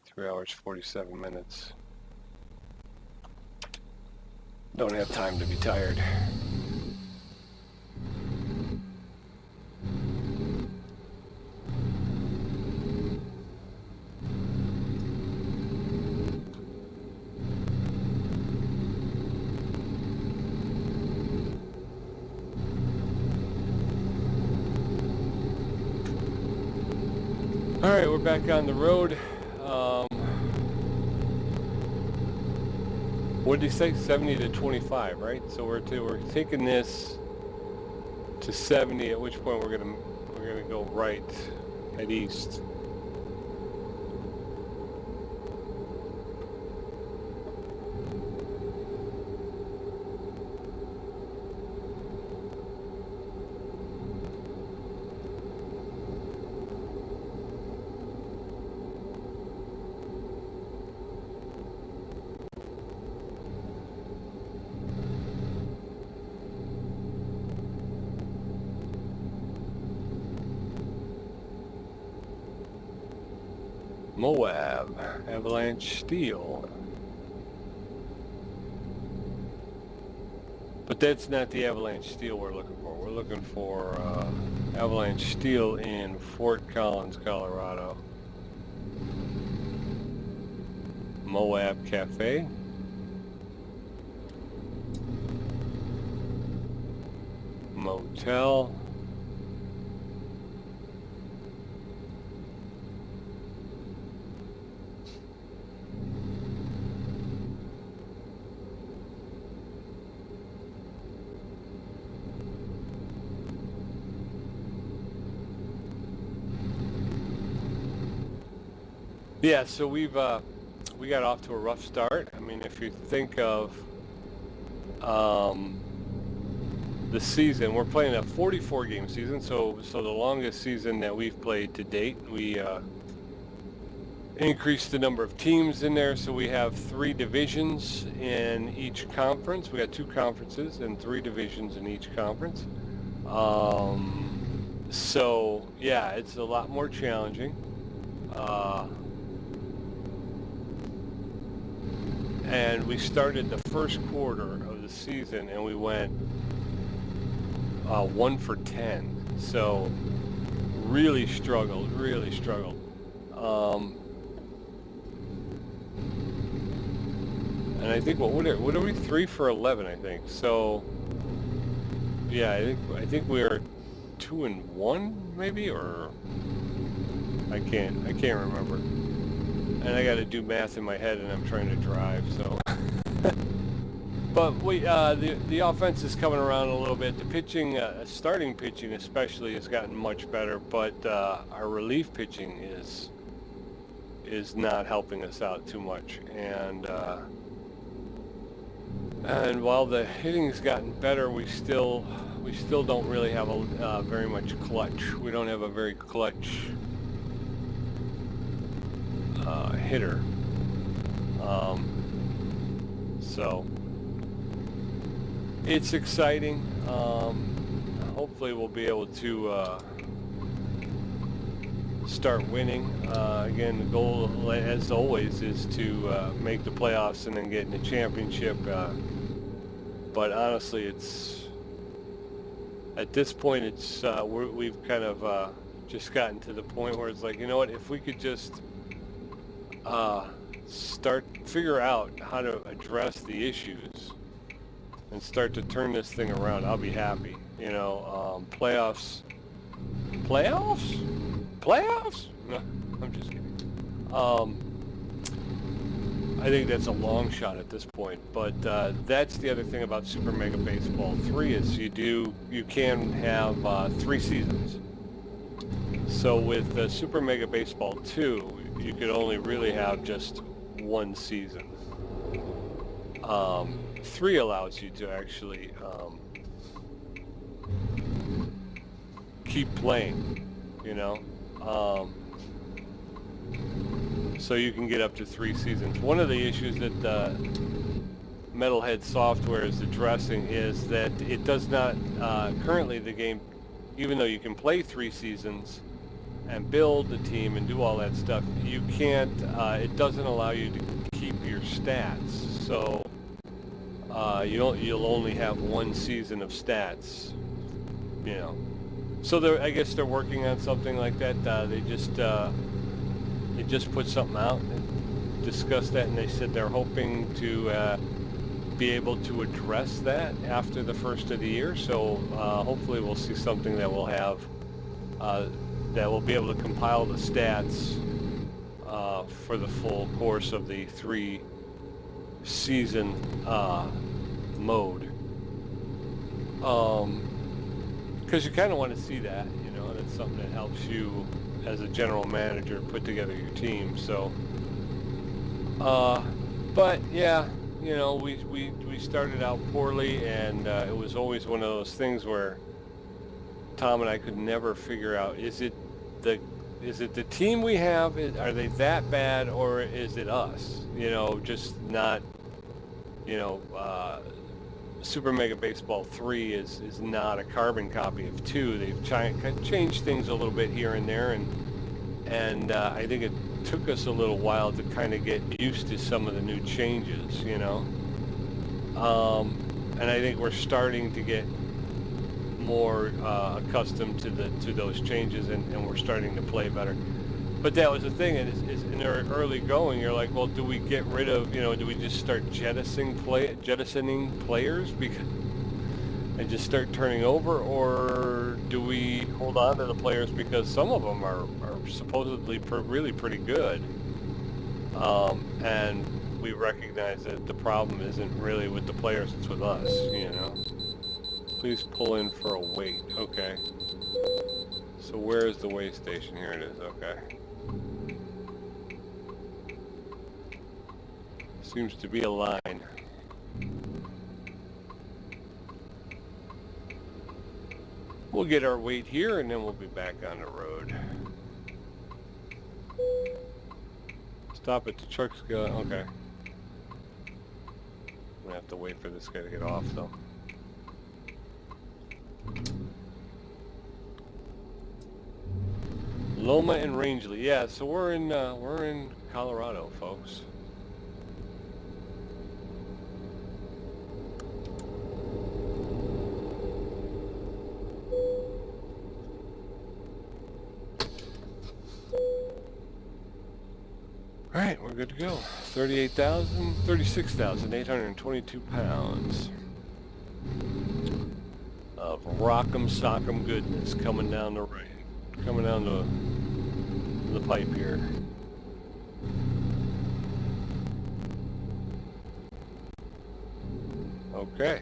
3 hours, 47 minutes. Don't have time to be tired. All right, we're back on the road. What did he say? 70 to 25, right? So we're taking this to 70. At which point we're gonna go right, head east. Moab, Avalanche Steel. But that's not the Avalanche Steel we're looking for. We're looking for Avalanche Steel in Fort Collins, Colorado. Moab Cafe. Motel. Yeah, so we got off to a rough start. I mean, if you think of the season, we're playing a 44-game season, so the longest season that we've played to date. We increased the number of teams in there, so we have 3 divisions in each conference. We got 2 conferences and 3 divisions in each conference. So yeah, it's a lot more challenging. And we started the first quarter of the season and we went 1 for 10. So really struggled. And I think what are we 3 for 11, I think. So yeah, I think we are 2 and 1 maybe, or I can't remember. And I got to do math in my head, and I'm trying to drive, so. But the offense is coming around a little bit. The pitching, starting pitching especially, has gotten much better, but our relief pitching is not helping us out too much. And while the hitting's gotten better, we still don't really have a very much clutch. We don't have a very clutch hitter. So it's exciting. Hopefully we'll be able to start winning. Again, the goal, as always, is to make the playoffs and then get in the championship. But honestly, it's at this point, it's we've kind of just gotten to the point where it's like, you know what, if we could just figure out how to address the issues and start to turn this thing around, I'll be happy. You know, playoffs? No, I'm just kidding. I think that's a long shot at this point, but that's the other thing about Super Mega Baseball 3 is you can have 3 seasons. So with Super Mega Baseball 2, you could only really have just 1 season. 3 allows you to actually keep playing, you know. So you can get up to 3 seasons. One of the issues that Metalhead Software is addressing is that it does not, currently the game, even though you can play 3 seasons and build the team and do all that stuff, you can't, it doesn't allow you to keep your stats. So you'll only have 1 season of stats, you know. So I guess they're working on something like that. They just put something out and discussed that, and they said they're hoping to be able to address that after the first of the year. So hopefully we'll see something that will have that will be able to compile the stats for the full course of the 3 season mode. Because you kind of want to see that, you know, and it's something that helps you as a general manager put together your team. So but yeah, you know, we started out poorly, and it was always one of those things where Tom and I could never figure out, is it the team we have, are they that bad, or is it us, you know, just not, you know, Super Mega Baseball 3 is not a carbon copy of 2. They've changed things a little bit here and there, and I think it took us a little while to kind of get used to some of the new changes, you know. And I think we're starting to get more accustomed to those changes, and we're starting to play better. But that was the thing, and is in our early going, you're like, well, do we get rid of, you know, do we just start jettisoning players and just start turning over, or do we hold on to the players because some of them are supposedly really pretty good, and we recognize that the problem isn't really with the players, it's with us, you know. Please pull in for a wait. Okay. So where is the way station? Here it is. Okay. Seems to be a line. We'll get our weight here, and then we'll be back on the road. Stop at the truck's go. Okay. I'm gonna have to wait for this guy to get off, though. Loma and Rangeley. Yeah, so we're in Colorado, folks. All right, we're good to go. 36,822 pounds of rock'em sock'em goodness coming down the pipe here. Okay.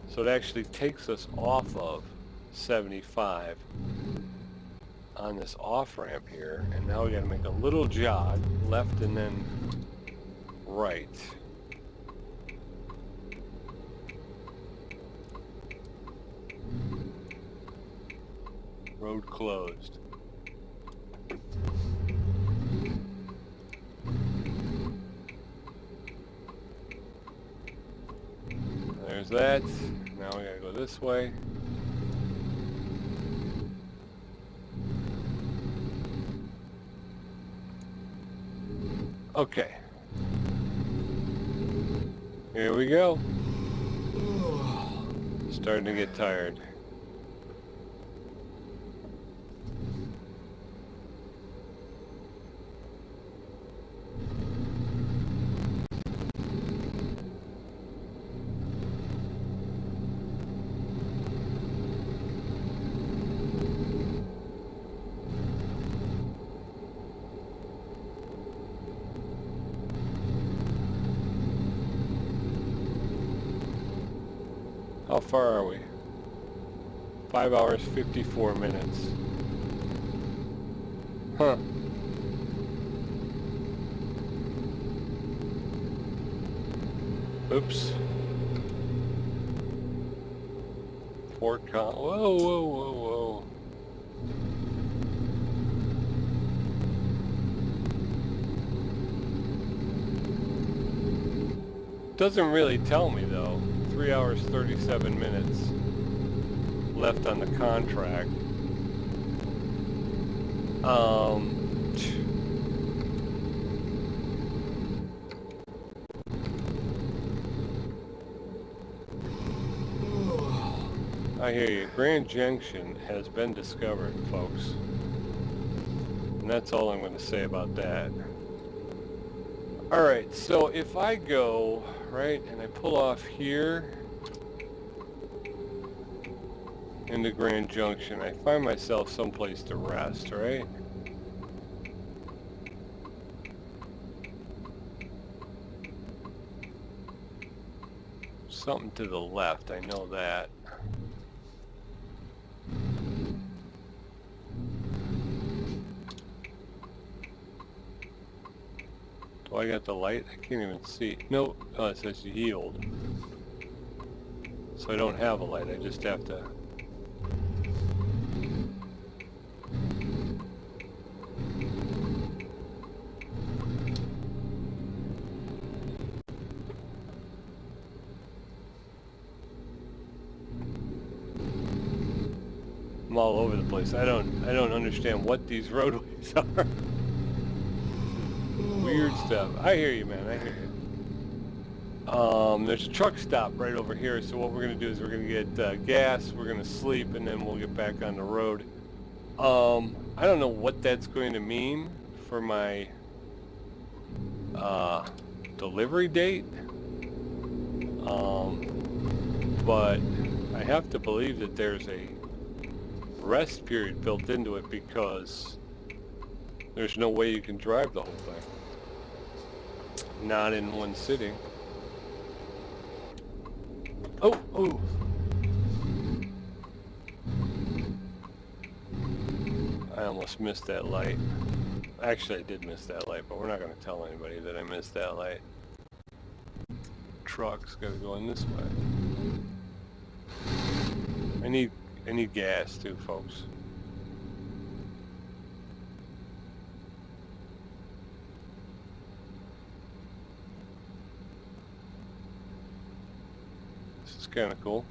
So it actually takes us off of 75 on this off-ramp here, and now we got to make a little jog left and then right. Road closed. There's that. Now we gotta go this way. Okay. Here we go. Starting to get tired. How far are we? 5 hours, 54 minutes. Huh. Oops. Fort Con. Whoa, whoa, whoa, whoa. Doesn't really tell me though. 3 hours, 37 minutes left on the contract. I hear you. Grand Junction has been discovered, folks. And that's all I'm going to say about that. Alright, so if I go, right, and I pull off here into Grand Junction, I find myself someplace to rest, right? Something to the left, I know that. Do I got the light? I can't even see. Nope. Oh, it says yield. So I don't have a light, I just have to... I'm all over the place. I don't understand what these roadways are. Weird stuff. I hear you, man. I hear you. There's a truck stop right over here. So what we're gonna do is we're gonna get gas. We're gonna sleep, and then we'll get back on the road. I don't know what that's going to mean for my delivery date. But I have to believe that there's a rest period built into it because there's no way you can drive the whole thing. Not in one sitting. Oh, oh. I almost missed that light. Actually, I did miss that light, but we're not going to tell anybody that I missed that light. Truck's got to go in this way. I need gas too, folks. This is kind of cool.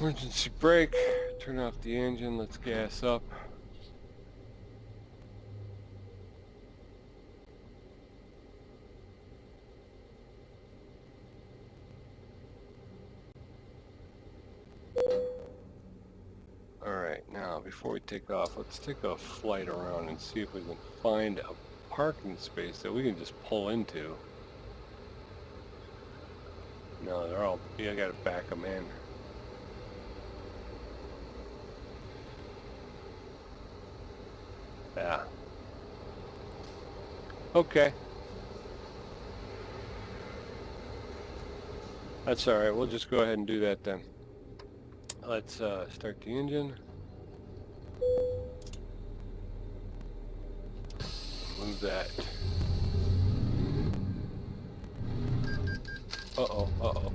Emergency brake, turn off the engine, let's gas up. Alright, now before we take off, let's take a flight around and see if we can find a parking space that we can just pull into. No, they're all, you gotta back them in. Yeah. Okay. That's alright, we'll just go ahead and do that then. Let's start the engine. Move that. Uh-oh, uh-oh.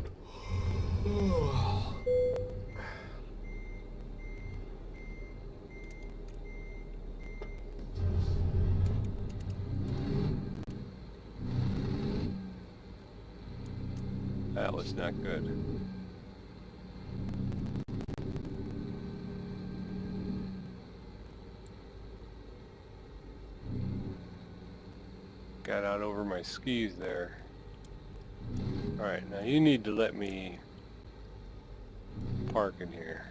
That was not good. Got out over my skis there. Alright, now you need to let me park in here.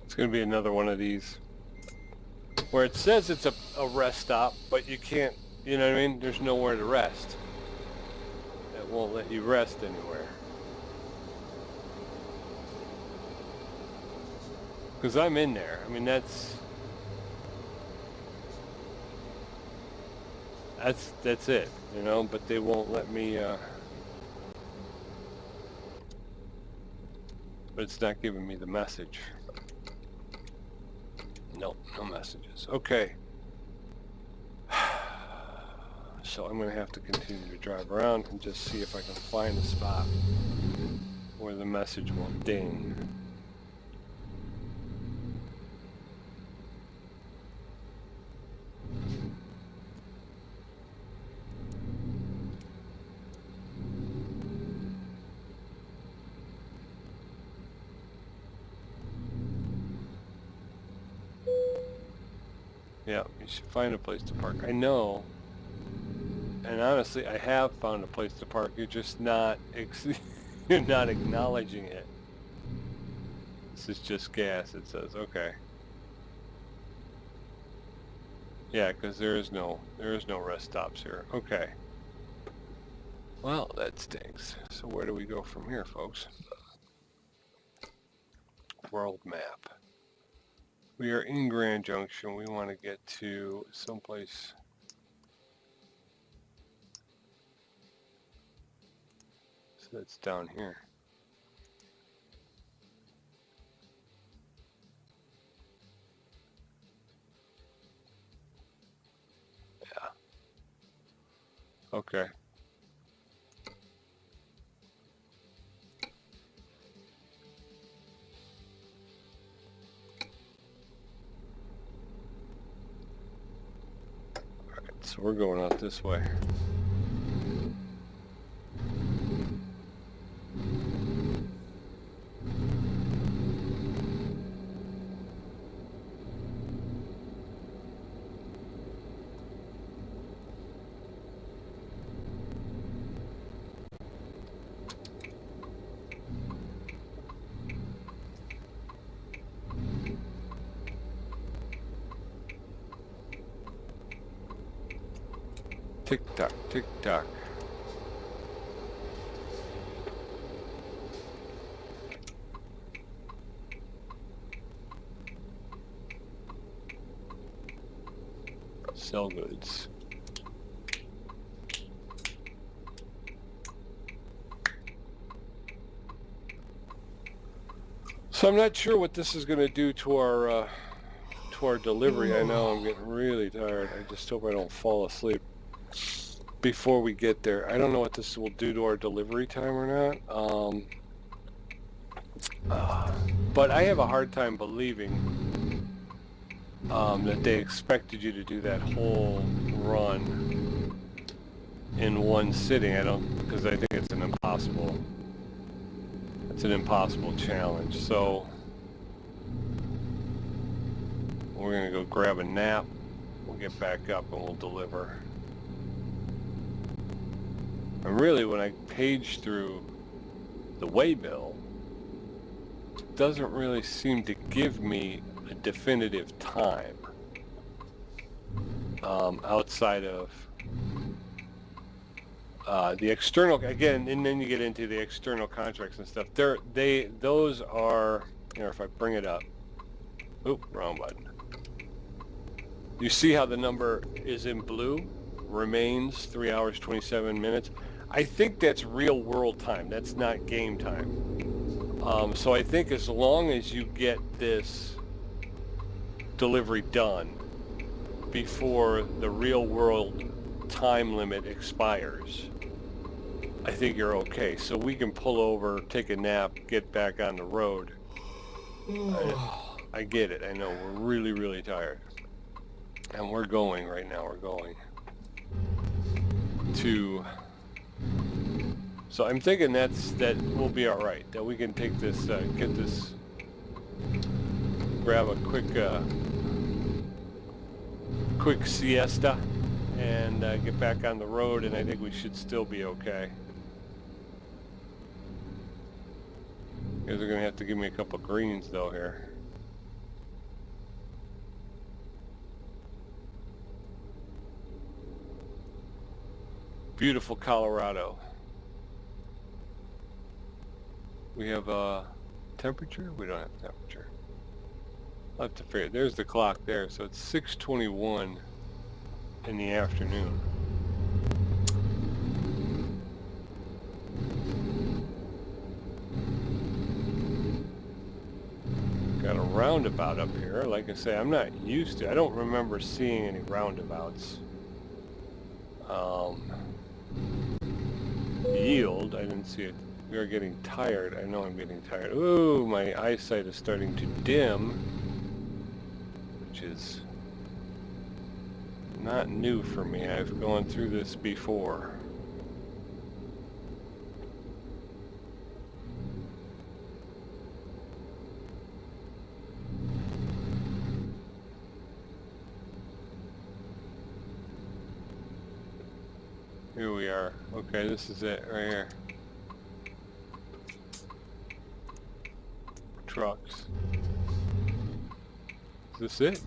It's going to be another one of these where it says it's a rest stop, but you can't, you know what I mean? There's nowhere to rest. It won't let you rest anywhere. Because I'm in there. I mean, that's it, you know, but they won't let me, but it's not giving me the message. Nope, no messages. Okay. So I'm going to have to continue to drive around and just see if I can find a spot where the message will ding. Yeah, you should find a place to park. I know, and honestly, I have found a place to park. You're just not, you're not acknowledging it. This is just gas, it says. Okay. Yeah, because there is no rest stops here. Okay. Well, that stinks. So where do we go from here, folks? World map. We are in Grand Junction. We want to get to someplace. So that's down here. Yeah. Okay. So we're going out this way. Tick tock, tick tock. Sell goods. So I'm not sure what this is going to do to our delivery. I know I'm getting really tired. I just hope I don't fall asleep before we get there. I don't know what this will do to our delivery time or not. But I have a hard time believing that they expected you to do that whole run in one sitting. Because I think it's an impossible challenge. So we're gonna go grab a nap. We'll get back up and we'll deliver. And really, when I page through the waybill, it doesn't really seem to give me a definitive time outside of the external, again, and then you get into the external contracts and stuff. Those are, here, if I bring it up, oop, wrong button. You see how the number is in blue? Remains 3 hours, 27 minutes. I think that's real world time. That's not game time. So I think as long as you get this delivery done before the real world time limit expires, I think you're okay. So we can pull over, take a nap, get back on the road. I get it. I know we're really, really tired. And we're going right now. We're going to... So I'm thinking that we'll be all right. That we can take this, get this, grab a quick siesta, and get back on the road. And I think we should still be okay. You guys are gonna have to give me a couple greens though here. Beautiful Colorado. We have temperature? We don't have temperature. I'll have to figure. There's the clock there, so it's 6:21 in the afternoon. Got a roundabout up here. Like I say, I'm not used to. I don't remember seeing any roundabouts. Yield, I didn't see it. We are getting tired. I know I'm getting tired. Ooh, my eyesight is starting to dim, which is not new for me. I've gone through this before. Here we are. Okay, this is it right here. Trucks. Is this it?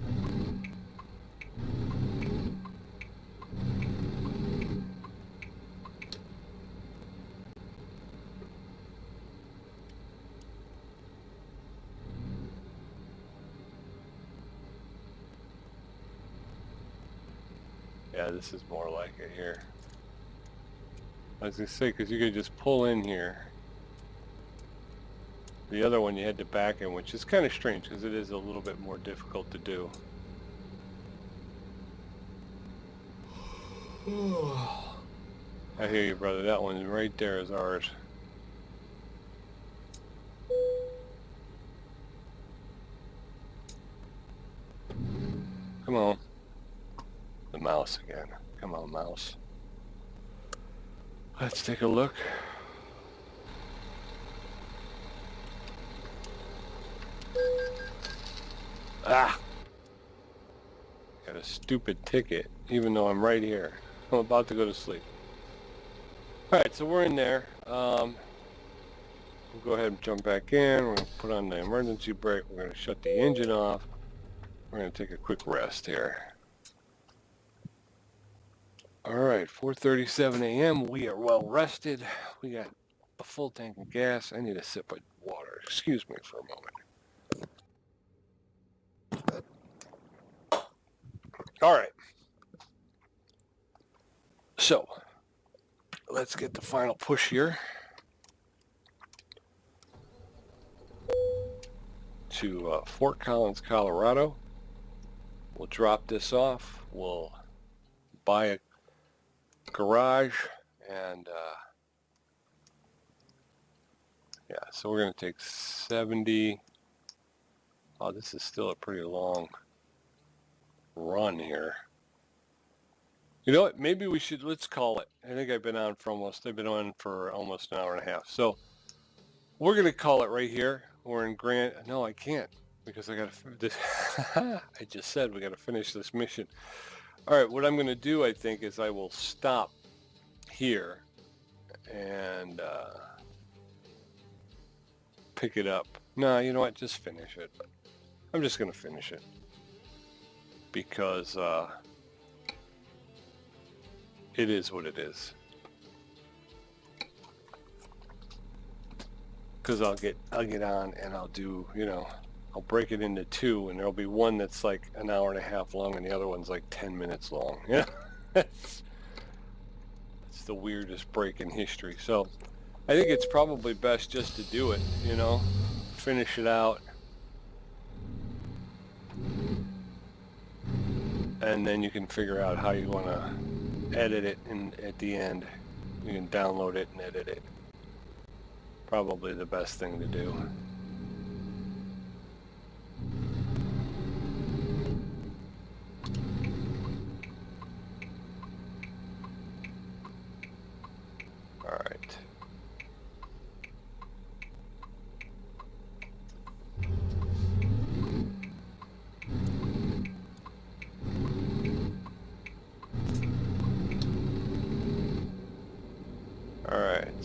Yeah, this is more like it here. I was gonna say, because you could just pull in here. The other one you had to back in, which is kind of strange because it is a little bit more difficult to do. I hear you, brother. That one right there is ours. Come on. The mouse again. Come on, mouse. Let's take a look. Ah! Got a stupid ticket, even though I'm right here. I'm about to go to sleep. Alright, so we're in there. We'll go ahead and jump back in. We're going to put on the emergency brake. We're going to shut the engine off. We're going to take a quick rest here. Alright, 4:37 a.m. We are well rested. We got a full tank of gas. I need a sip of water. Excuse me for a moment. Alright. So, let's get the final push here to Fort Collins, Colorado. We'll drop this off. We'll buy a garage and yeah, so we're going to take 70. Oh, this is still a pretty long run here. You know what? Maybe we should, let's call it. I think I've been on for almost an hour and a half. So we're going to call it right here. We're in Grant. No, I can't because I got to, I just said we got to finish this mission. All right, what I'm going to do, I think, is I will stop here and pick it up. No, you know what? Just finish it. I'm just going to finish it because it is what it is. Because I'll get on and I'll do, you know, I'll break it into two, and there'll be one that's like an hour and a half long, and the other one's like 10 minutes long. Yeah, it's the weirdest break in history. So I think it's probably best just to do it, you know, finish it out, and then you can figure out how you want to edit it, and at the end you can download it and edit it. Probably the best thing to do.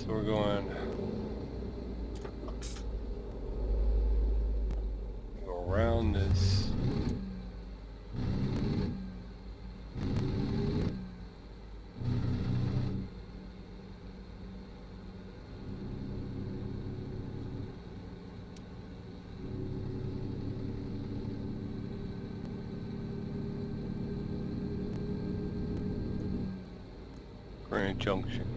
So we're going go around this. Grand Junction.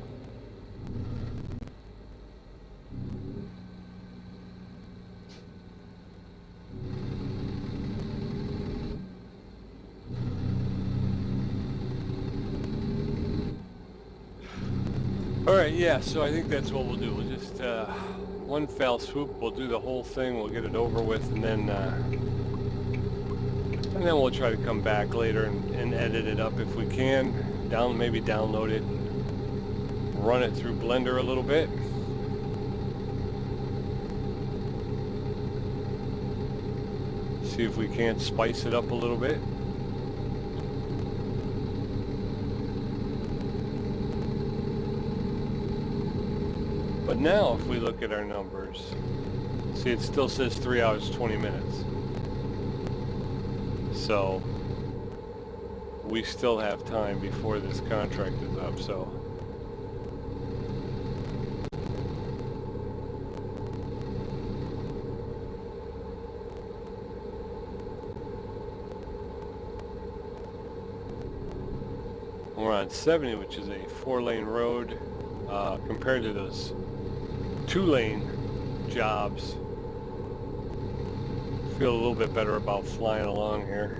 Alright, yeah, so I think that's what we'll do. We'll just, one fell swoop, we'll do the whole thing, we'll get it over with, and then we'll try to come back later and edit it up if we can. Maybe download it, run it through Blender a little bit. See if we can't spice it up a little bit. But now if we look at our numbers, see it still says 3 hours 20 minutes. So we still have time before this contract is up, so we're on 70, which is a 4-lane road, compared to those 2-lane jobs. Feel a little bit better about flying along here.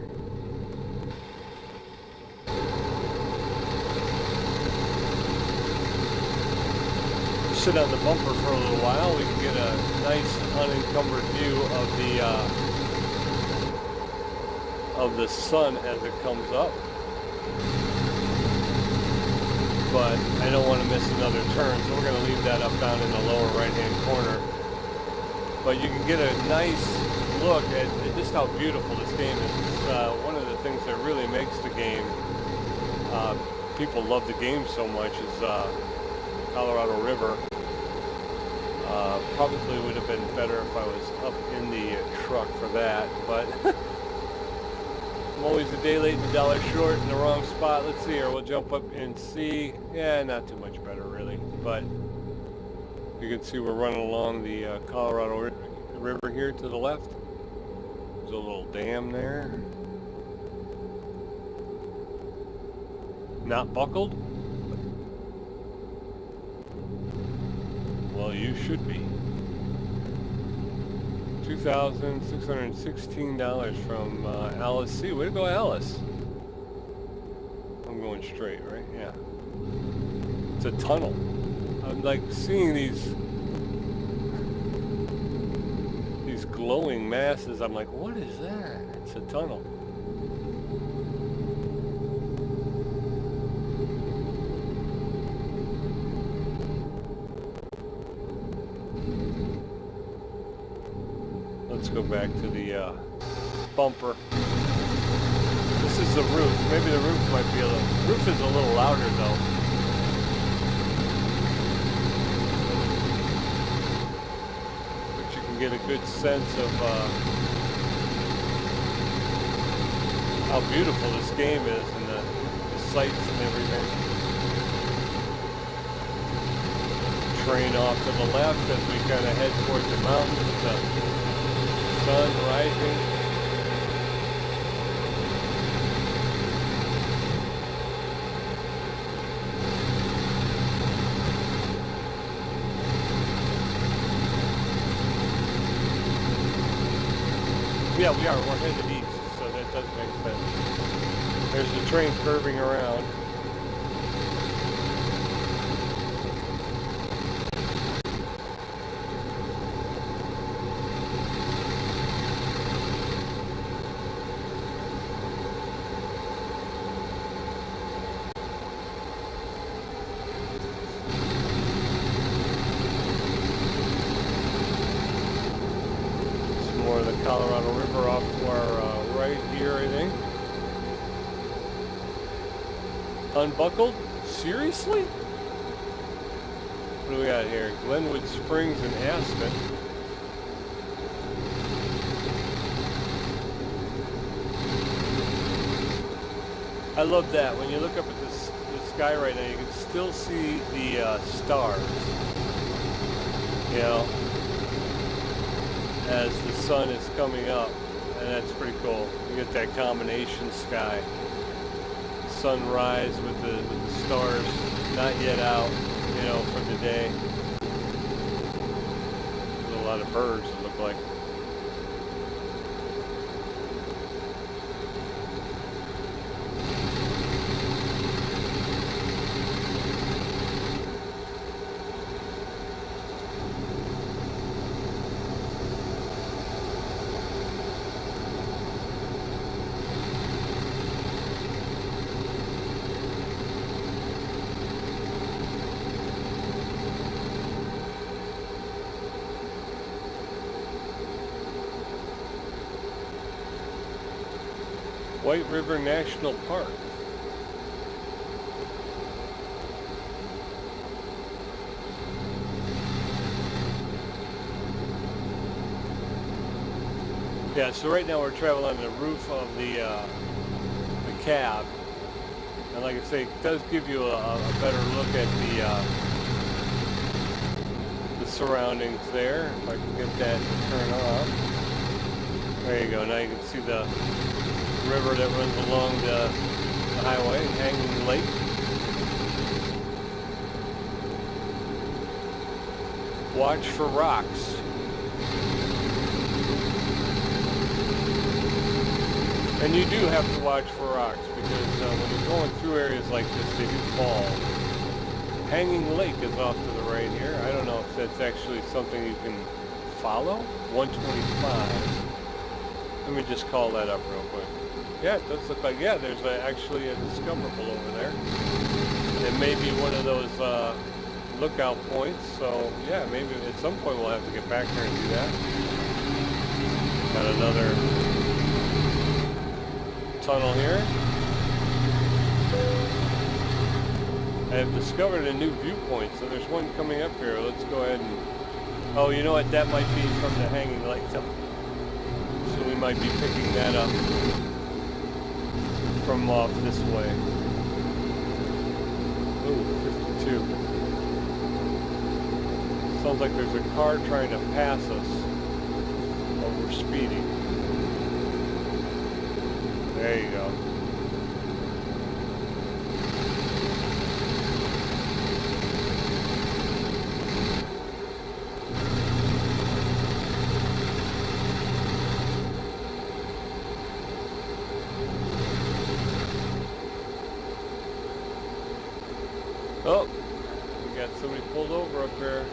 Sit on the bumper for a little while. We can get a nice unencumbered view of the sun as it comes up. But I don't want to miss another turn, so we're going to leave that up down in the lower right-hand corner. But you can get a nice look at just how beautiful this game is. It's one of the things that really makes the game, people love the game so much, is Colorado River. Probably would have been better if I was up in the truck for that, but I'm always a day late and a dollar short in the wrong spot. Let's see here, we'll jump up and see. Yeah, not too much better really, but you can see we're running along the Colorado River here to the left. There's a little dam there. Not buckled? Well, you should be. $2,616 from Alice C. Way to go, Alice. I'm going straight, right? Yeah. It's a tunnel. I'm like seeing these glowing masses. I'm like, what is that? It's a tunnel. Let's go back to the bumper. This is the roof. Maybe the roof might be roof is a little louder though. But you can get a good sense of how beautiful this game is and the sights and everything. Train off to the left as we kind of head towards the mountains with the sun rising. Yeah, we are. We're headed east, so that does make sense. There's the train curving around. The Colorado River off to our right here, I think. Unbuckled? Seriously? What do we got here? Glenwood Springs and Aspen. I love that. When you look up at the sky right now, you can still see the stars, you know, as the sun is coming up, and that's pretty cool. You get that combination sky. Sunrise with the stars not yet out, you know, for the day. There's a lot of birds, it look like. White River National Park. Yeah, so right now we're traveling on the roof of the cab, and like I say, it does give you a better look at the surroundings there. If I can get that to turn off. There you go. Now you can see the river that runs along the highway, Hanging Lake. Watch for rocks. And you do have to watch for rocks because when you're going through areas like this, they do fall. Hanging Lake is off to the right here. I don't know if that's actually something you can follow. 125. Let me just call that up real quick. Yeah, it does look like, yeah, there's actually a discoverable over there. It may be one of those lookout points, so yeah, maybe at some point we'll have to get back there and do that. Got another tunnel here. I have discovered a new viewpoint, so there's one coming up here. Let's go ahead and, oh, you know what, that might be from the Hanging Lake. So we might be picking that up from off this way. Ooh, 52. Sounds like there's a car trying to pass us while we're speeding. There you go. Oh, we got somebody pulled over up there.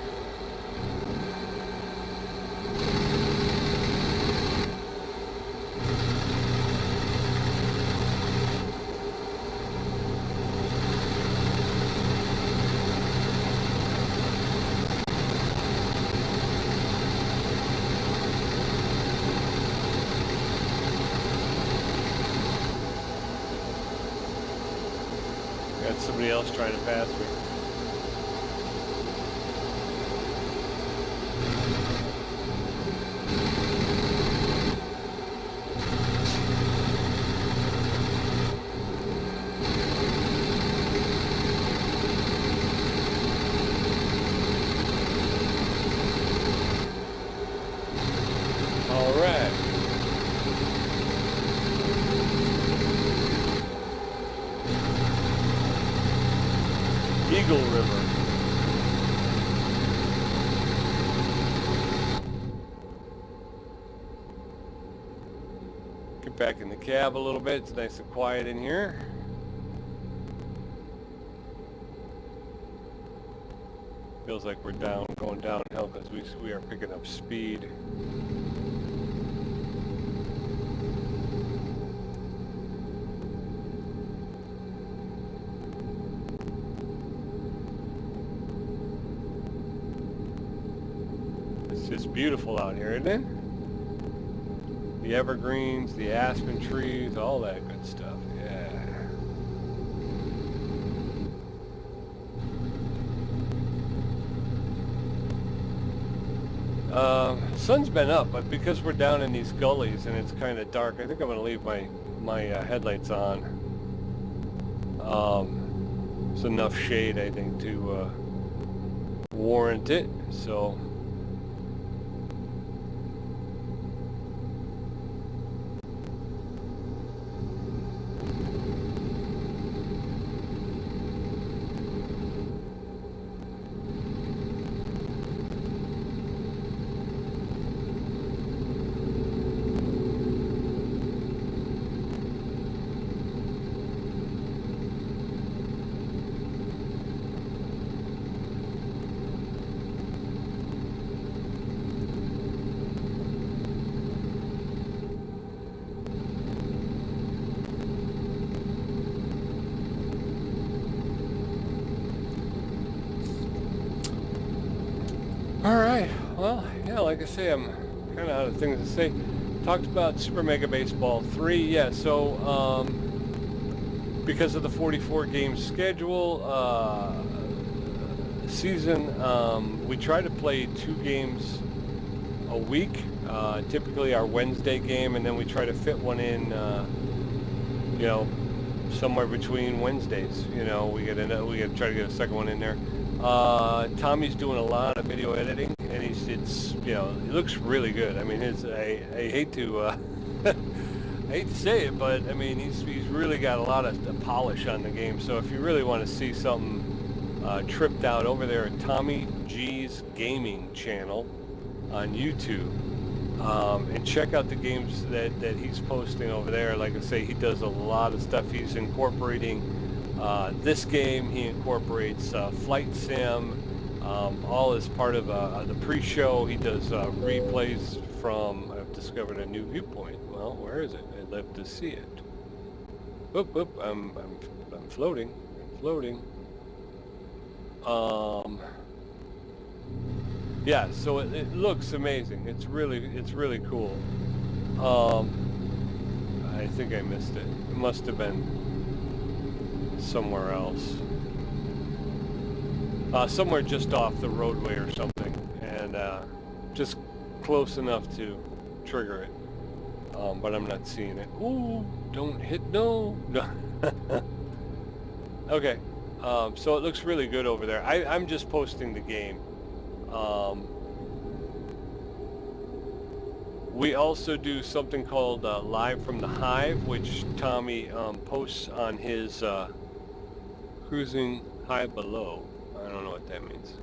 Got somebody else trying to pass me. All right. Eagle River. Get back in the cab a little bit. It's nice and quiet in here. Feels like we're going downhill because we are picking up speed. It's beautiful out here, isn't it? The evergreens, the aspen trees, all that good stuff. Yeah. Sun's been up, but because we're down in these gullies and it's kind of dark, I think I'm going to leave my headlights on. It's enough shade, I think, to warrant it. So. Alright, well, yeah, like I say, I'm kind of out of things to say. Talked about Super Mega Baseball 3, yeah, so, because of the 44 game schedule, season, we try to play 2 games a week, typically our Wednesday game, and then we try to fit one in, you know, somewhere between Wednesdays, you know, we gotta try to get a second one in there. Tommy's doing a lot of video editing, and it's you know, it looks really good. I mean, I hate to I hate to say it, but I mean, he's really got a lot of polish on the game. So if you really want to see something tripped out, over there at Tommy G's Gaming channel on YouTube, and check out the games that he's posting over there. Like I say, he does a lot of stuff. He's incorporating this game. He incorporates Flight Sim, all as part of the pre-show. He does replays from, I've discovered a new viewpoint. Well, where is it? I'd love to see it. Whoop, whoop, I'm floating. I'm floating. Yeah, so it looks amazing. It's really cool. I think I missed it. It must have been somewhere else. Somewhere just off the roadway or something, and just close enough to trigger it. But I'm not seeing it. Ooh, don't hit, no. Okay, so it looks really good over there. I'm just posting the game. We also do something called Live from the Hive, which Tommy posts on his Cruising High Below. I don't know what that means.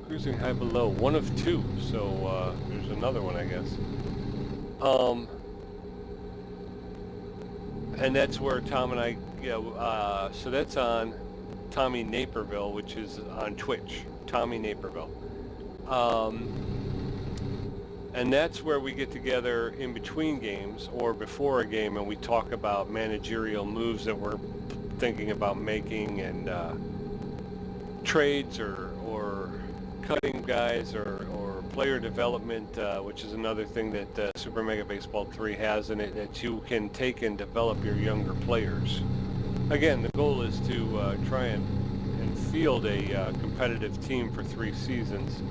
Cruising High Below, one of 2, so there's another one, I guess. And that's where Tom and I, so that's on Tommy Naperville, which is on Twitch, Tommy Naperville. And that's where we get together in between games or before a game, and we talk about managerial moves that we're thinking about making, and trades or cutting guys or player development, which is another thing that Super Mega Baseball 3 has in it, that you can take and develop your younger players. Again, the goal is to try and field a competitive team for 3 seasons.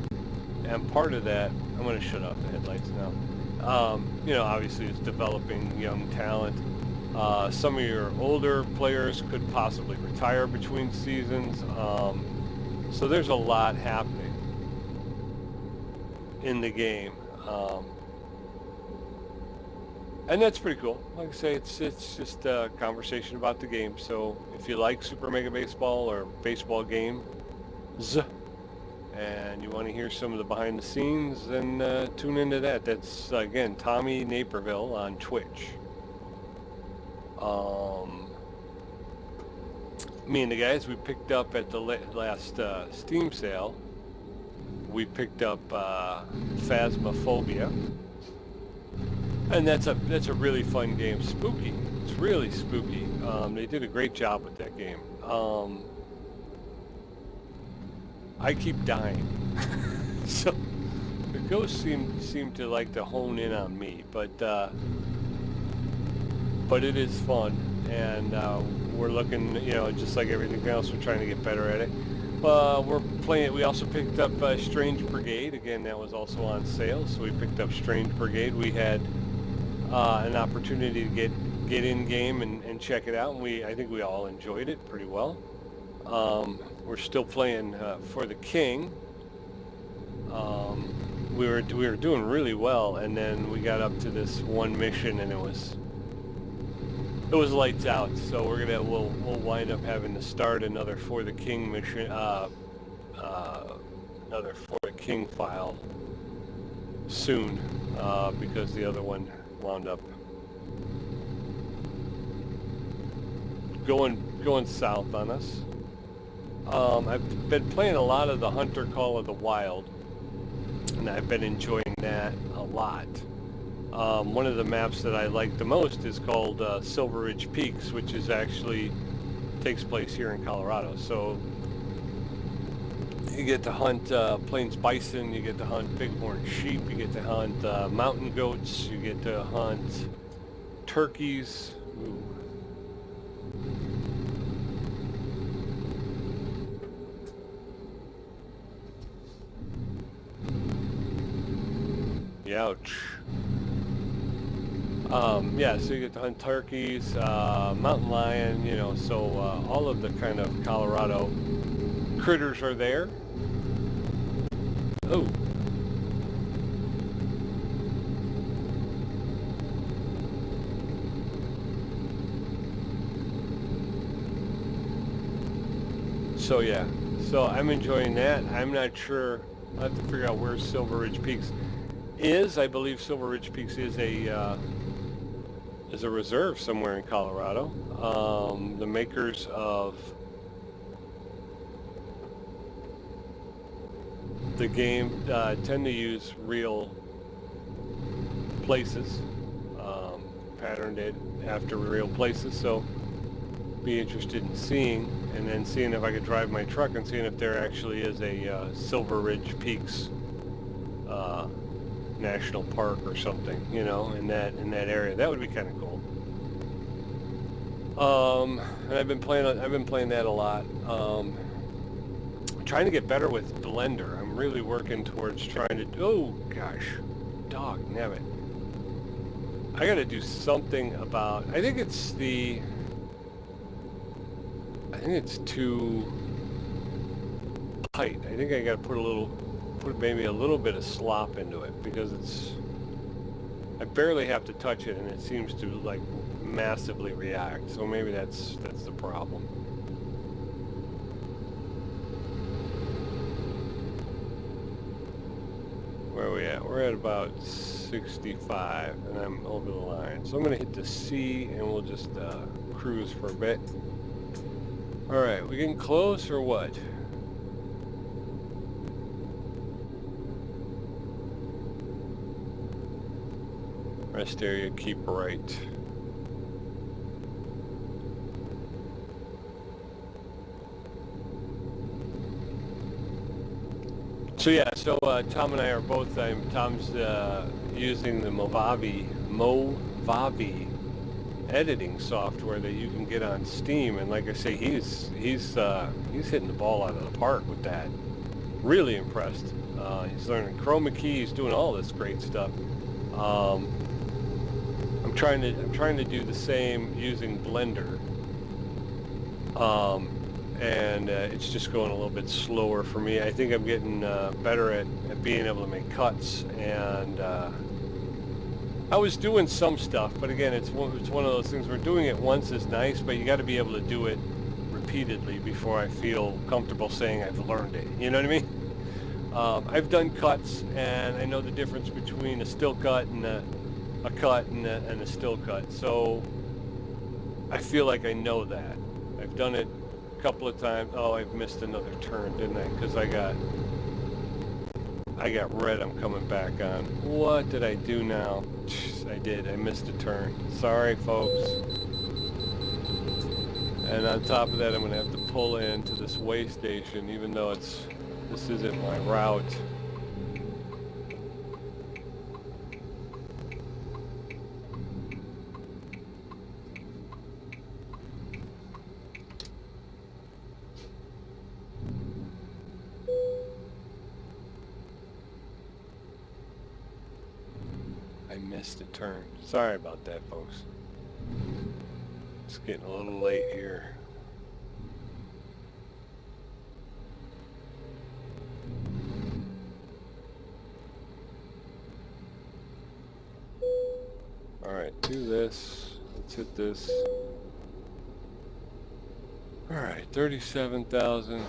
And part of that, I'm going to shut off the headlights now, you know, obviously it's developing young talent. Some of your older players could possibly retire between seasons. So there's a lot happening in the game. And that's pretty cool. Like I say, it's just a conversation about the game. So if you like Super Mega Baseball or baseball games, and you want to hear some of the behind the scenes, then tune into that. That's, again, Tommy Naperville on Twitch. Me and the guys, we picked up at the last Steam sale, we picked up Phasmophobia. And that's a really fun game. Spooky. It's really spooky. They did a great job with that game. I keep dying. So the ghosts seem to like to hone in on me, but it is fun, and we're looking, you know, just like everything else, we're trying to get better at it. We're playing. We also picked up Strange Brigade. Again, that was also on sale, so we picked up Strange Brigade. We had an opportunity to get in game and check it out, and I think we all enjoyed it pretty well. We're still playing for the King. We were doing really well, and then we got up to this one mission, and it was lights out. So we'll wind up having to start another For the King mission, another For the King file soon, because the other one wound up going south on us. I've been playing a lot of the Hunter Call of the Wild, and I've been enjoying that a lot. One of the maps that I like the most is called Silver Ridge Peaks, which is actually takes place here in Colorado. So you get to hunt plains bison, you get to hunt bighorn sheep, you get to hunt mountain goats, you get to hunt turkeys. Ooh. Ouch. Yeah, so you get to hunt turkeys, mountain lion, you know, so all of the kind of Colorado critters are there. Oh. So yeah, so I'm enjoying that. I'm not sure. I'll have to figure out where Silver Ridge Peaks is. I believe Silver Ridge Peaks is a reserve somewhere in Colorado. The makers of the game tend to use real places, patterned it after real places, so be interested in seeing, and then seeing if I could drive my truck and seeing if there actually is a Silver Ridge Peaks national park or something, you know, in that area. That would be kind of cool. And I've been playing that a lot. Trying to get better with Blender. I'm really working towards trying to. Oh gosh, dog nabbit. I got to do something about. I think it's too tight. I think I got to put maybe a little bit of slop into it, because I barely have to touch it and it seems to like massively react. So maybe that's the problem. Where are we at? We're at about 65 and I'm over the line. So I'm going to hit the C and we'll just cruise for a bit. Alright, we getting close or what? Rest area, keep right. So yeah, Tom and I are both, Tom's using the Movavi editing software that you can get on Steam, and like I say, he's hitting the ball out of the park with that. Really impressed. He's learning chroma key, he's doing all this great stuff. I'm trying to do the same using Blender, and it's just going a little bit slower for me. I think I'm getting better at being able to make cuts, and I was doing some stuff, but again, it's one of those things where doing it once is nice, but you got to be able to do it repeatedly before I feel comfortable saying I've learned it. You know what I mean? I've done cuts, and I know the difference between a still cut and a cut and a still cut. So I feel like I know that. I've done it a couple of times. Oh, I've missed another turn, didn't I? Because I got red. I'm coming back on. What did I do now? I did. I missed a turn. Sorry, folks. And on top of that, I'm going to have to pull into this way station, even though this isn't my route. missed a turn. Sorry about that, folks. It's getting a little late here. Alright, do this. Let's hit this. Alright, 37,000.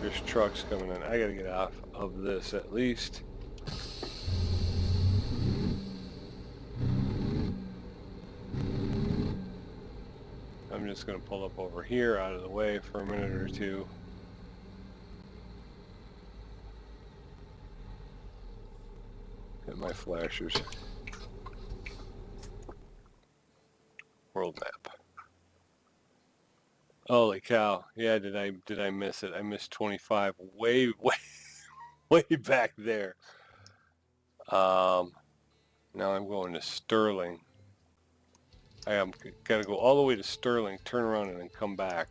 There's trucks coming in. I gotta get off of this at least. I'm just gonna pull up over here out of the way for a minute or two. Hit my flashers. World map. Holy cow. Yeah, did I miss it? I missed 25 way back there. Now I'm going to Sterling. I am gotta go all the way to Sterling, turn around and then come back.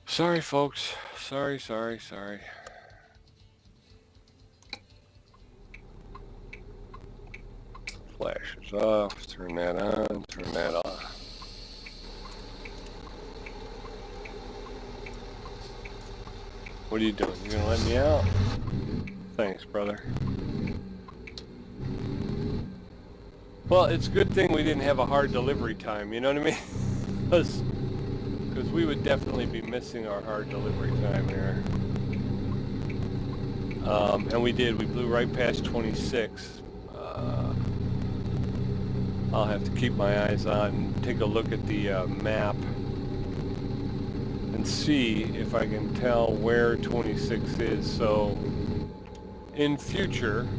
Sorry folks. Sorry. Flashers off, turn that on, turn that off. What are you doing? You gonna let me out? Thanks, brother. Well, it's a good thing we didn't have a hard delivery time, you know what I mean? Because we would definitely be missing our hard delivery time here. And we did. We blew right past 26. I'll have to keep my eyes on and take a look at the map and see if I can tell where 26 is, so in future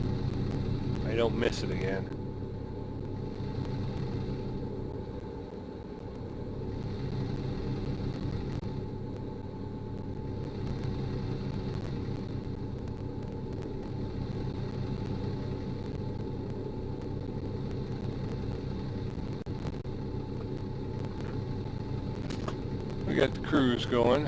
I don't miss it again. We got the cruise going.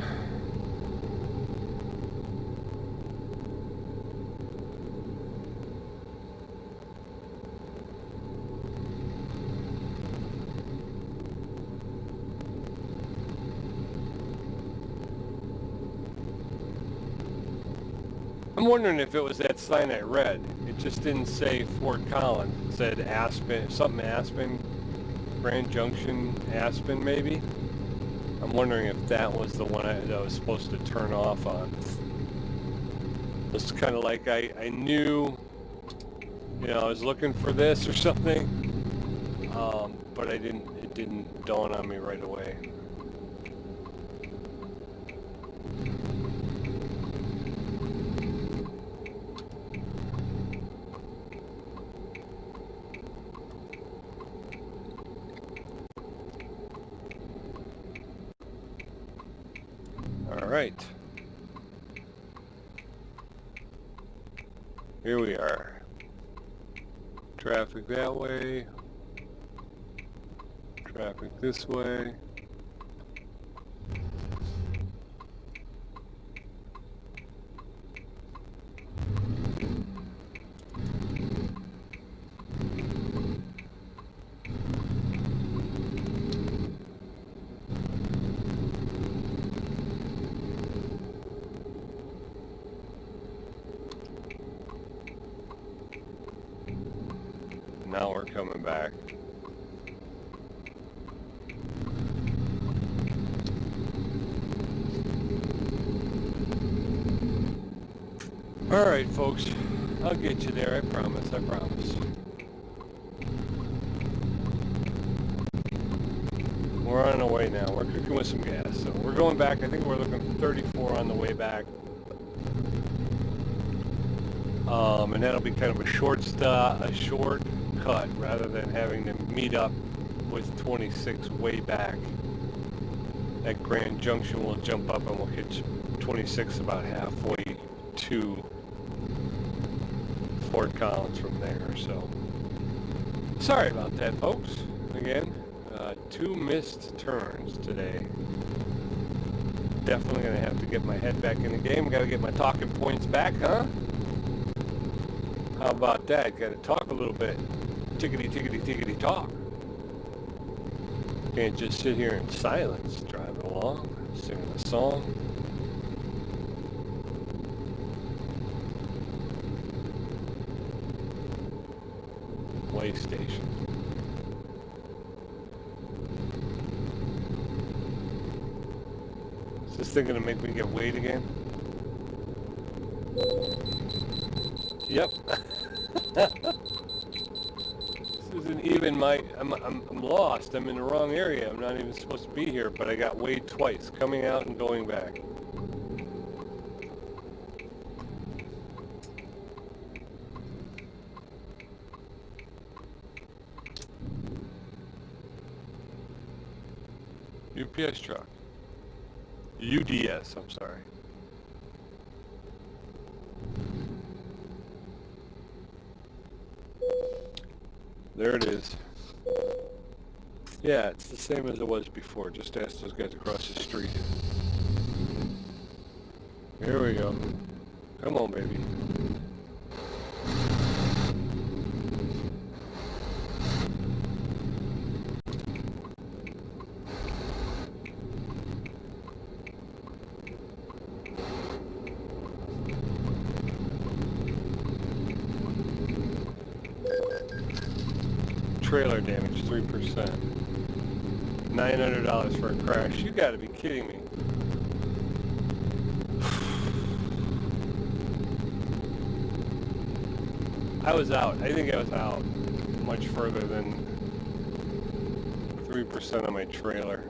I'm wondering if it was that sign I read. It just didn't say Fort Collins. It said Aspen, something Aspen, Grand Junction, Aspen maybe. I'm wondering if that was the one that I was supposed to turn off on. It's kind of like I knew, you know, I was looking for this or something, but it didn't dawn on me right away. All right. Here we are. Traffic that way. Traffic this way. Now we're coming back. All right, folks. I'll get you there. I promise. We're on our way now. We're cooking with some gas. So we're going back. I think we're looking for 34 on the way back. And that'll be kind of a short cut rather than having to meet up with 26 way back. At Grand Junction we'll jump up and we'll hit 26 about halfway to Fort Collins from there. So sorry about that, folks. Again, 2 missed turns today. Definitely gonna have to get my head back in the game. Gotta get my talking points back, huh? How about that? Gotta talk a little bit. Tickety, tickety, tickety talk. Can't just sit here in silence, driving along, singing a song. Way station. Is this thing gonna make me get weighed again? Yep. This isn't even my. I'm lost. I'm in the wrong area. I'm not even supposed to be here, but I got weighed twice, coming out and going back. UPS truck. UDS, I'm sorry. There it is. Yeah, it's the same as it was before. Just ask those guys across the street. Here we go. Come on, baby. Trailer damage, 3%. $900 for a crash. You gotta be kidding me. I was out. I think I was out much further than 3% on my trailer.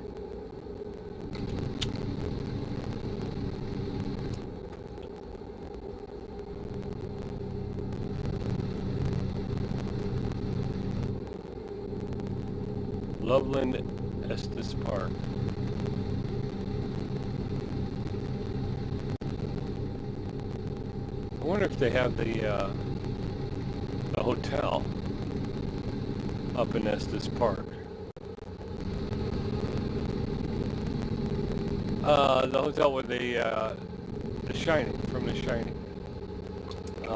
Loveland Estes Park. I wonder if they have the hotel up in Estes Park. The hotel with the Shining, from The Shining.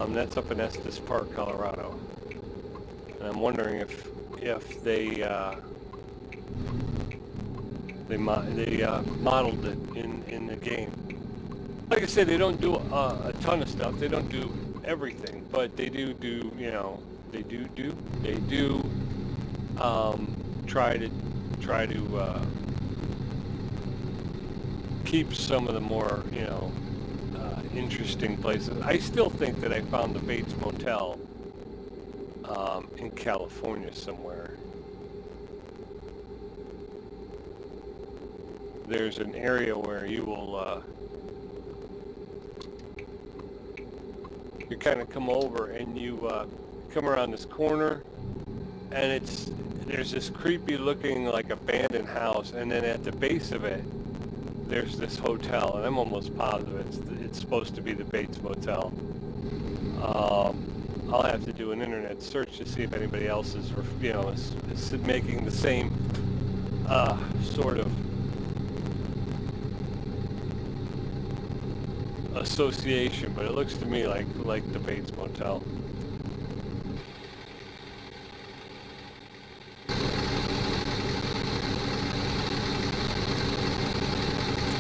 That's up in Estes Park, Colorado. And I'm wondering if they modeled it in the game. Like I said, they don't do a ton of stuff. They don't do everything, but they do, you know, they do try to keep some of the more, you know, interesting places. I still think that I found the Bates Motel in California somewhere. There's an area where you will you kind of come over and you come around this corner, and there's this creepy looking like abandoned house, and then at the base of it there's this hotel, and I'm almost positive it's supposed to be the Bates Motel. I'll have to do an internet search to see if anybody else is, you know, is making the same sort of association, but it looks to me like the Bates Motel.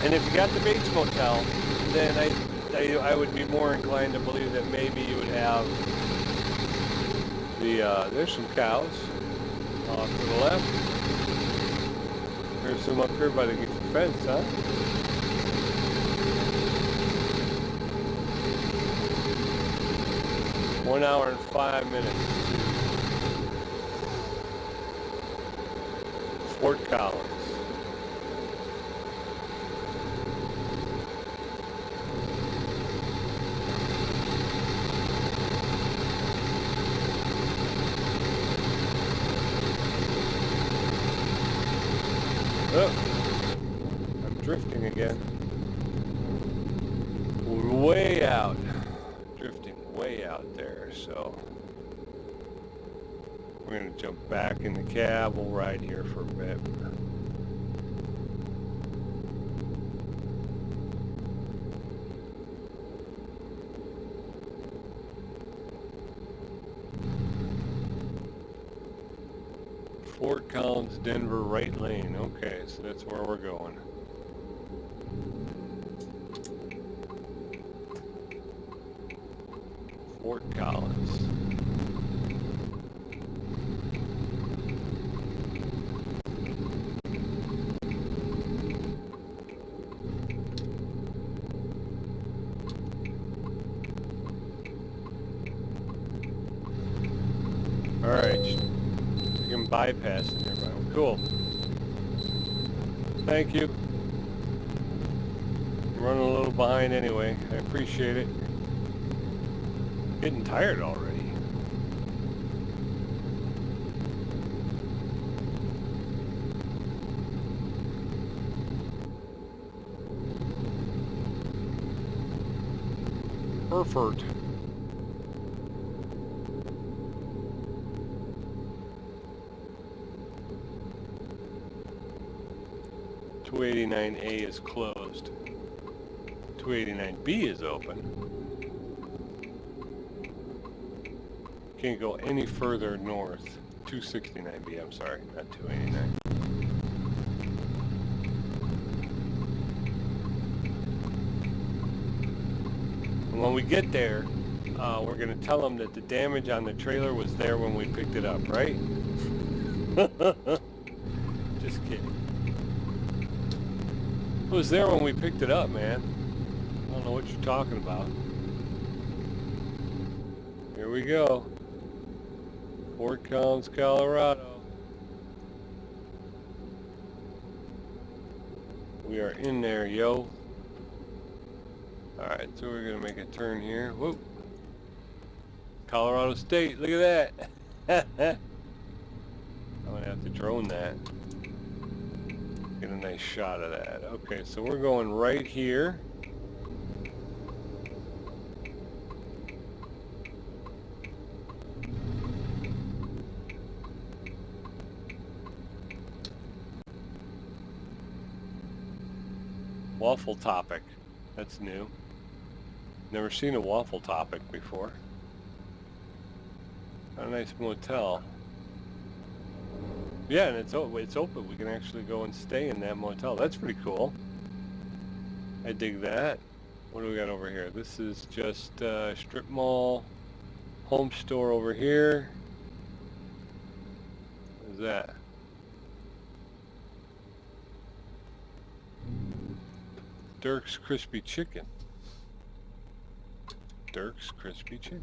And if you got the Bates Motel, then I would be more inclined to believe that maybe you would have the there's some cows off to the left. There's some up here by the fence, huh? One hour and 5 minutes. Fort Collins. Oh, I'm drifting again. Way out. Drifting way out there, so We're going to jump back in the cab. We'll ride here for a bit. Fort Collins, Denver, right lane. Okay, so that's where we're going. Fort Collins. All right. Bypassing everybody. Cool. Thank you. I'm running a little behind anyway. I appreciate it. Getting tired already. Perfect. .289A is closed. 289B is open. Can't go any further north. 269B, I'm sorry, not 289. And when we get there, we're going to tell them that the damage on the trailer was there when we picked it up, right? Just kidding. It was there when we picked it up, man. I don't know what you're talking about. Here we go. Fort Collins, Colorado. We are in there, yo. Alright, so we're gonna make a turn here. Whoop. Colorado State, look at that. I'm gonna have to drone that. Get a nice shot of that. Okay, so we're going right here. Waffle Topic. That's new. Never seen a Waffle Topic before. A nice motel. Yeah, and it's open. We can actually go and stay in that motel. That's pretty cool. I dig that. What do we got over here? This is just strip mall, home store over here. What is that? Dirk's Crispy Chicken. Dirk's Crispy Chicken.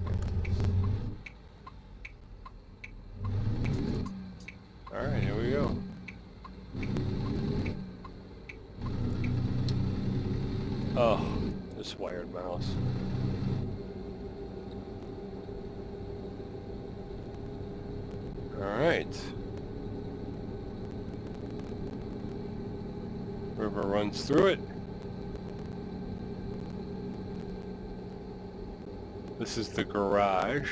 Alright, here we go. Oh, this wired mouse. Alright. River runs through it. This is the garage.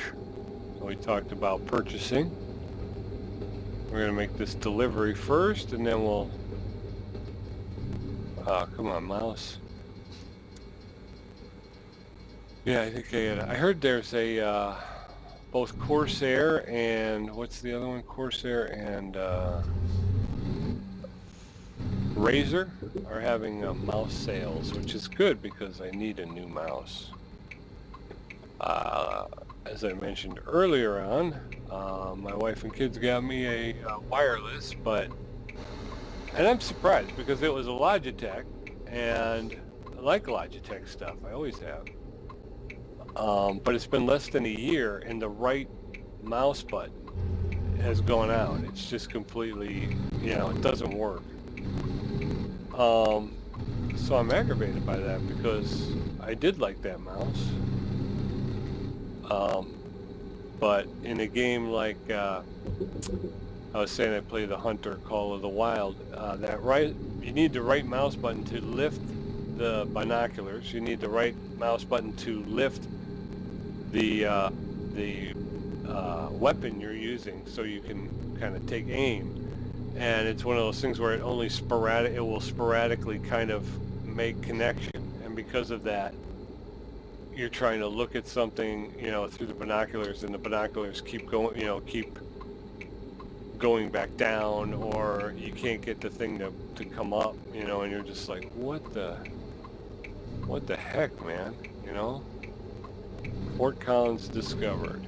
So we talked about purchasing. We're going to make this delivery first, and then we'll... come on, mouse. Yeah, I think I heard there's a, both Corsair and, what's the other one? Corsair and, Razer are having mouse sales, which is good because I need a new mouse. As I mentioned earlier on, my wife and kids got me a wireless, and I'm surprised because it was a Logitech, and I like Logitech stuff, I always have. But it's been less than a year, and the right mouse button has gone out. It's just completely, it doesn't work. So I'm aggravated by that because I did like that mouse. But in a game like, I was saying I play the Hunter Call of the Wild, you need the right mouse button to lift the binoculars. You need the right mouse button to lift the weapon you're using, so you can kind of take aim. And it's one of those things where it will sporadically kind of make connection, and because of that, you're trying to look at something, through the binoculars, and the binoculars keep going, keep going back down, or you can't get the thing to come up, and you're just like, what the heck, man, Fort Collins discovered.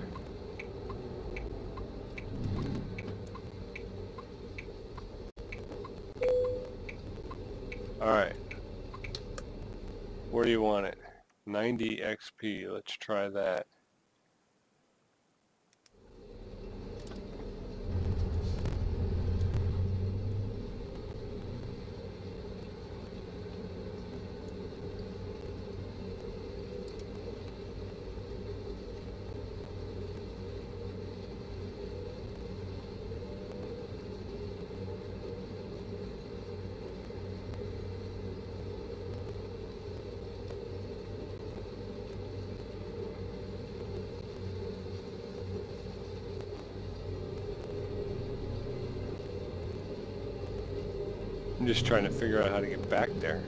All right, where do you want it? 90 XP, let's try that. I'm just trying to figure out how to get back there.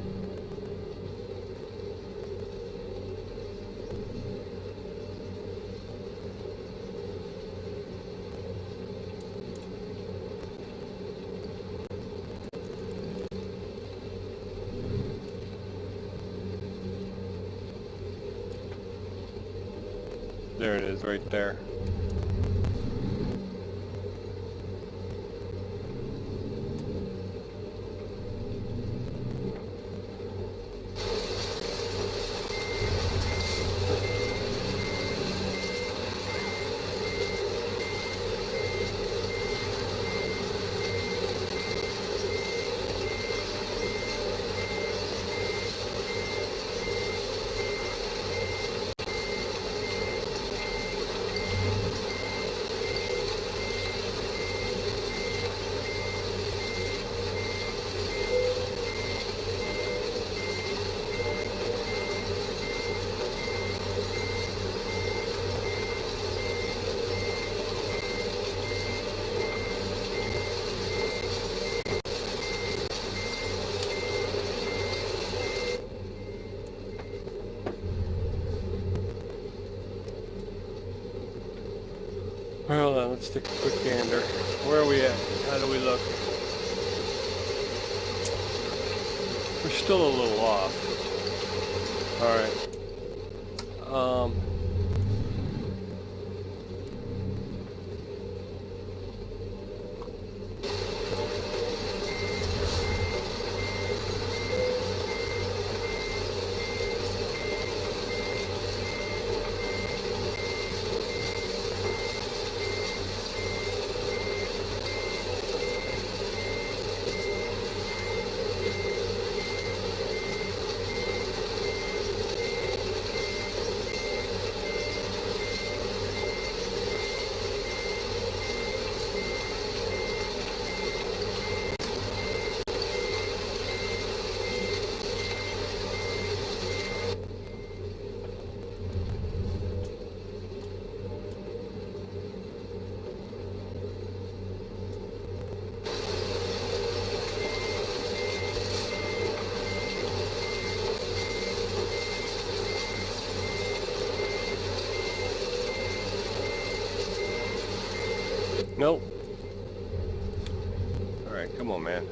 There it is, right there. Well, let's take a quick gander. Where are we at? How do we look? We're still a little off. All right. Nope. All right, come on, man.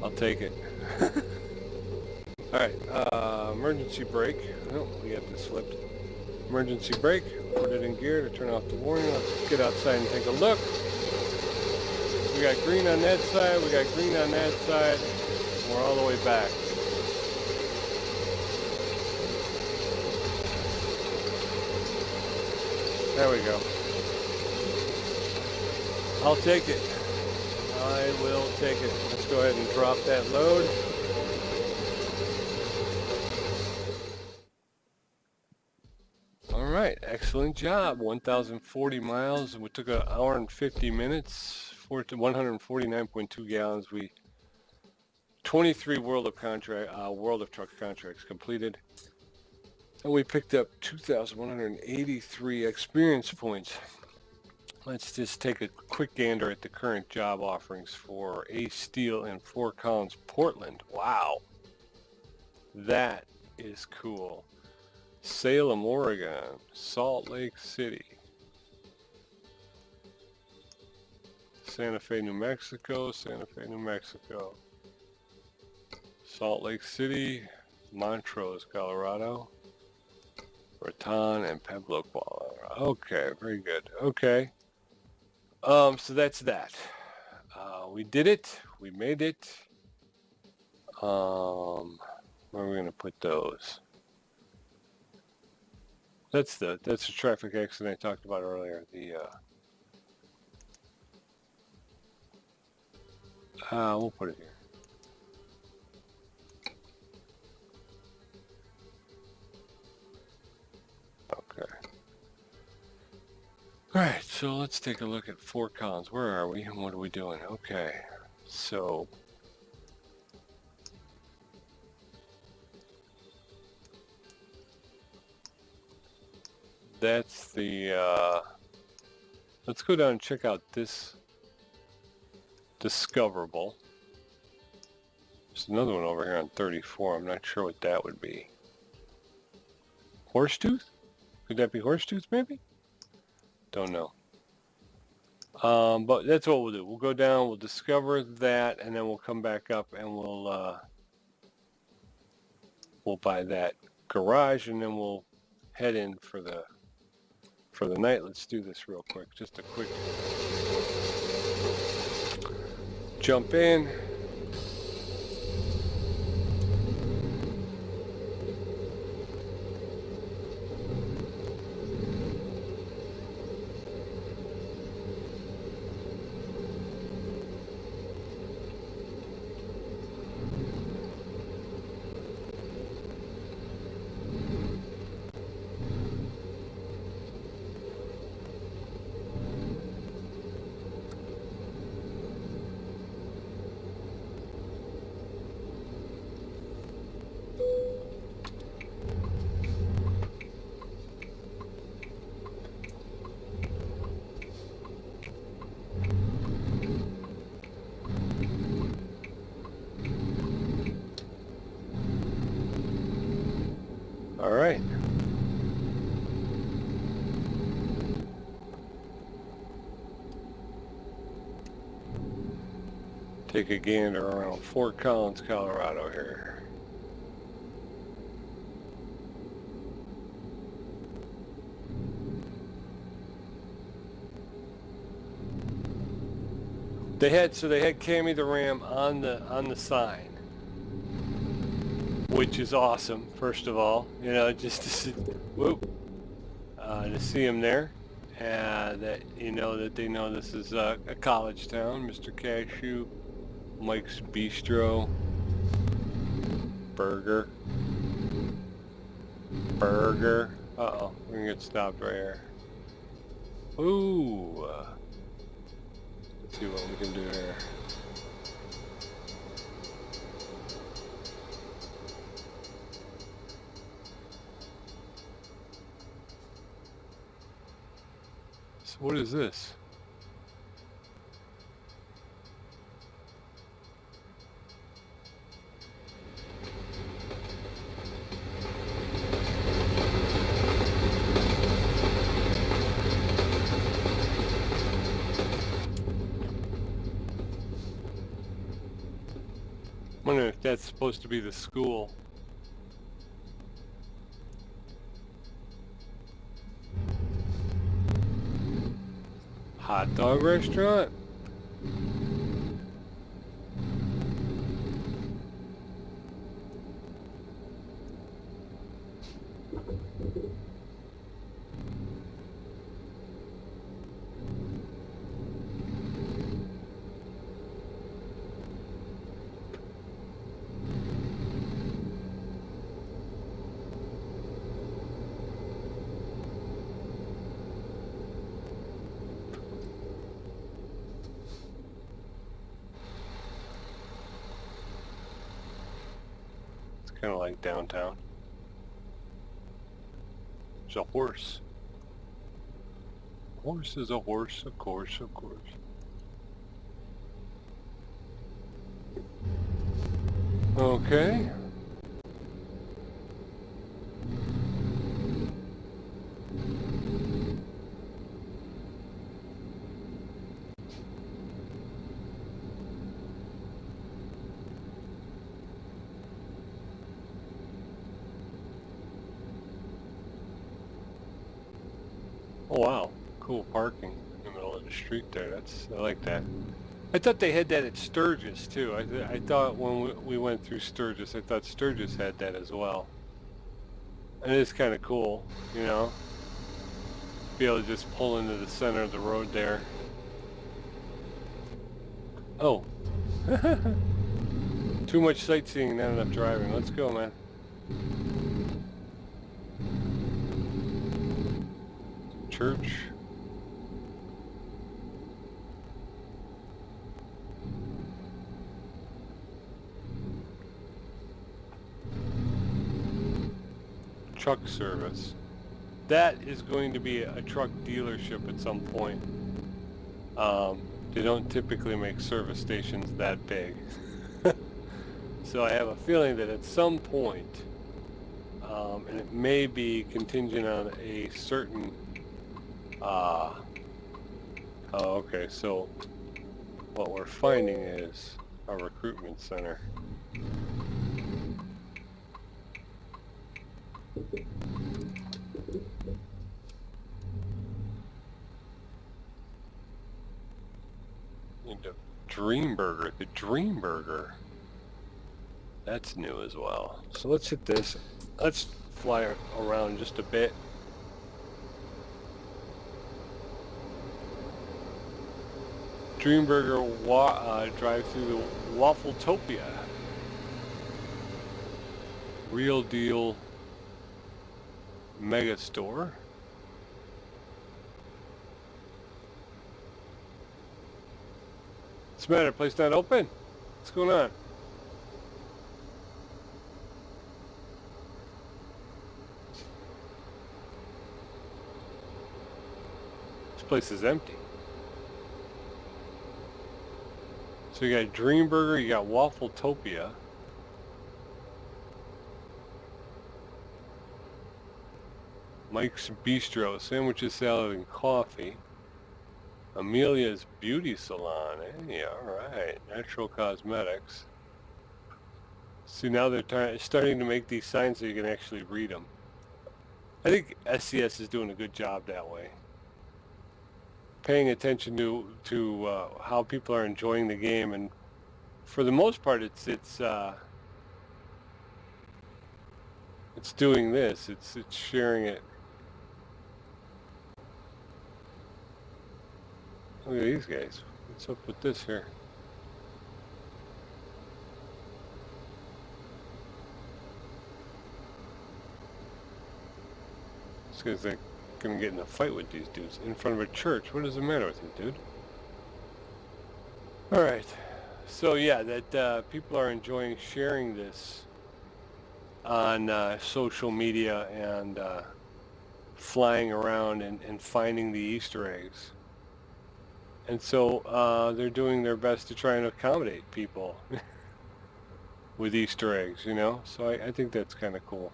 I'll take it. All right, emergency brake. Oh, we got this flipped. Emergency brake. Put it in gear to turn off the warning. Let's get outside and take a look. We got green on that side. We got green on that side. We're all the way back. There we go. I'll take it. I will take it. Let's go ahead and drop that load. All right, excellent job. 1,040 miles. We took an hour and 50 minutes for 149.2 gallons. 23 World of Truck contracts completed. And we picked up 2,183 experience points. Let's just take a quick gander at the current job offerings for Ace Steel in Fort Collins, Portland. Wow, that is cool. Salem, Oregon, Salt Lake City, Santa Fe, New Mexico, Salt Lake City, Montrose, Colorado, Raton, and Pueblo, Colorado. Okay, very good. Okay. So that's that. We did it. We made it. Where are we going to put those? That's the traffic accident I talked about earlier. We'll put it here. Okay. All right, so let's take a look at Fort Collins. Where are we and what are we doing? Okay, so that's the, let's go down and check out this discoverable. There's another one over here on 34. I'm not sure what that would be. Horsetooth? Could that be Horsetooth maybe? Don't know. But that's what we'll do. We'll go down, we'll discover that, and then we'll come back up and we'll buy that garage, and then we'll head in for the night. Let's do this real quick. Just a quick jump in. All right. Take a gander around Fort Collins, Colorado here. They had Cammy the Ram on the sign, which is awesome. First of all, you know, just to see him there, and that they know this is a college town. Mr. Cashew, Mike's Bistro, Burger. Uh-oh, we're gonna get stopped right here. Ooh. Let's see what we can do here. So what is this? I wonder if that's supposed to be the school. Hot dog restaurant? kind of like downtown. There's a horse. Horse is a horse, of course, of course. Okay. Oh wow, cool parking in the middle of the street there. I like that. I thought they had that at Sturgis too. I thought when we went through Sturgis, I thought Sturgis had that as well. And it is kind of cool, you know, be able to just pull into the center of the road there. Oh, too much sightseeing, not enough driving. Let's go, man. Church. Truck service. That is going to be a truck dealership at some point. They don't typically make service stations that big. So I have a feeling that at some point, and it may be contingent on a certain, oh, okay, so what we're finding is a recruitment center. Into Dream Burger, the Dream Burger. That's new as well. So let's hit this. Let's fly around just a bit. Dream Burger drive through the Waffletopia. Real Deal Mega Store. What's the matter? Place not open? What's going on? This place is empty. So you got Dream Burger, you got Waffletopia. Mike's Bistro, sandwiches, salad, and coffee. Amelia's Beauty Salon. Hey, alright. Natural Cosmetics. See, now they're starting to make these signs so you can actually read them. I think SCS is doing a good job that way. Paying attention to how people are enjoying the game, and for the most part, it's doing this. It's sharing it. Look at these guys. What's up with this here? This guy's like gonna get in a fight with these dudes in front of a church. What is the matter with you, dude? Alright. So yeah, that people are enjoying sharing this on social media and flying around and finding the Easter eggs. And so they're doing their best to try and accommodate people with Easter eggs, you know? So I think that's kind of cool.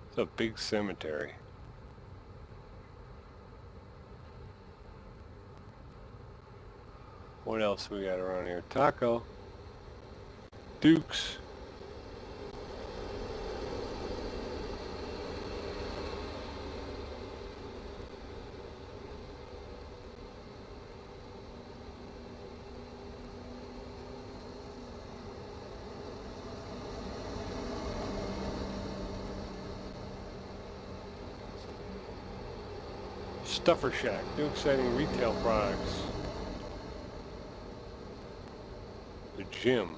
It's a big cemetery. What else we got around here? Taco. Duke's. Stuffer Shack, new exciting retail products. The gym.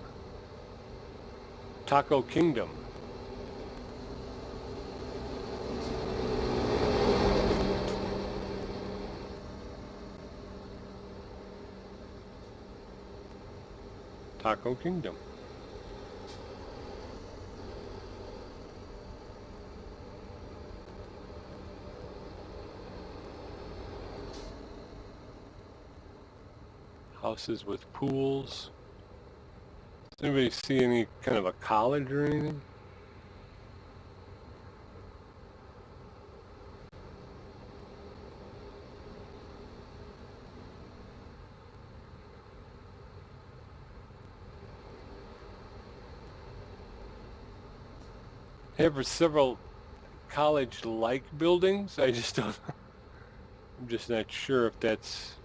Taco Kingdom. Taco Kingdom. Houses with pools. Does anybody see any kind of a college or anything? They have several college-like buildings. I just don't. I'm just not sure if that's.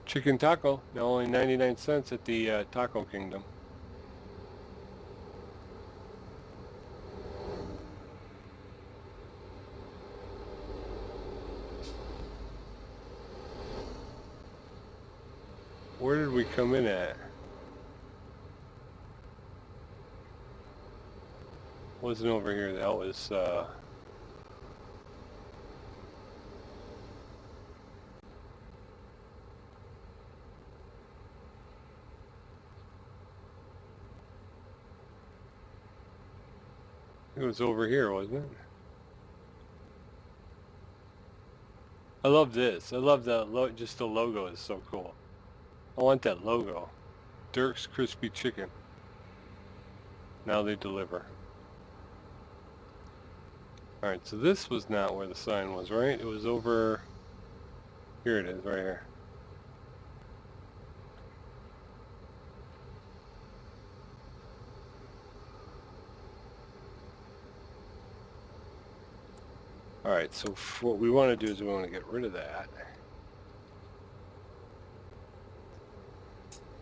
Chicken taco, now only 99 cents at the Taco Kingdom. Where did we come in at? Wasn't over here. That was it was over here, wasn't it? I love this. I love the just the logo is so cool. I want that logo. Dirk's Crispy Chicken. Now they deliver. Alright, so this was not where the sign was, right? It was over... Here it is, right here. Alright, so what we want to do is we want to get rid of that.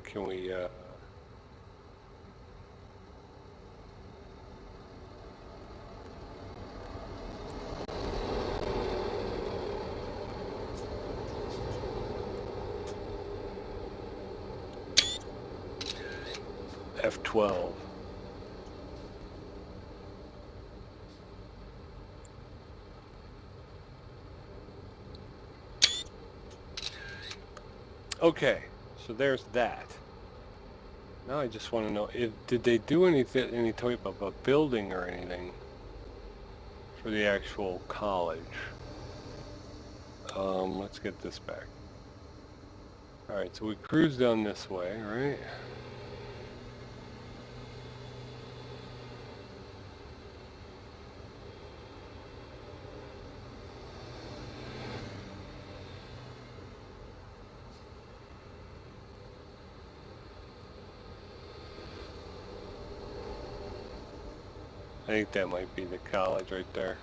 Can we, F12. Okay, so there's that. Now I just want to know, did they do any type of a building or anything for the actual college? Let's get this back. Alright, so we cruise down this way, right? I think that might be the college right there.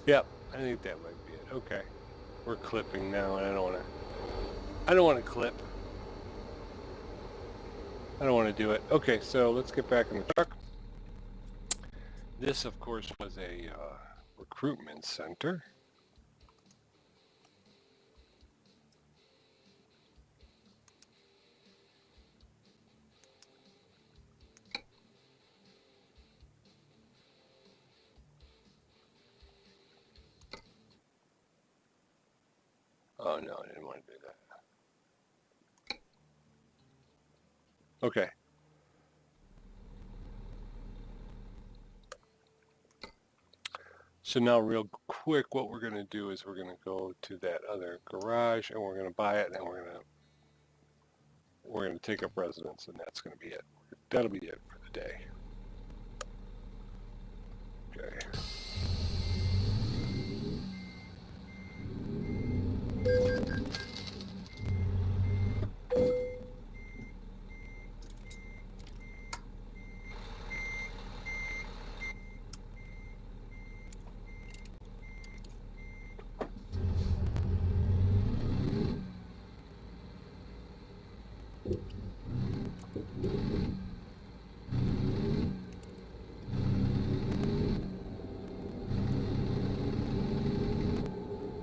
Yep, I think that might be it. Okay. We're clipping now and I don't want to clip. I don't want to do it. Okay, so let's get back in the truck. This, of course, was a recruitment center. Oh no, I didn't want to do that. Okay. So now real quick, what we're going to do is we're going to go to that other garage and we're going to buy it and we're going to take up residence and that's going to be it. That'll be it for the day. Okay.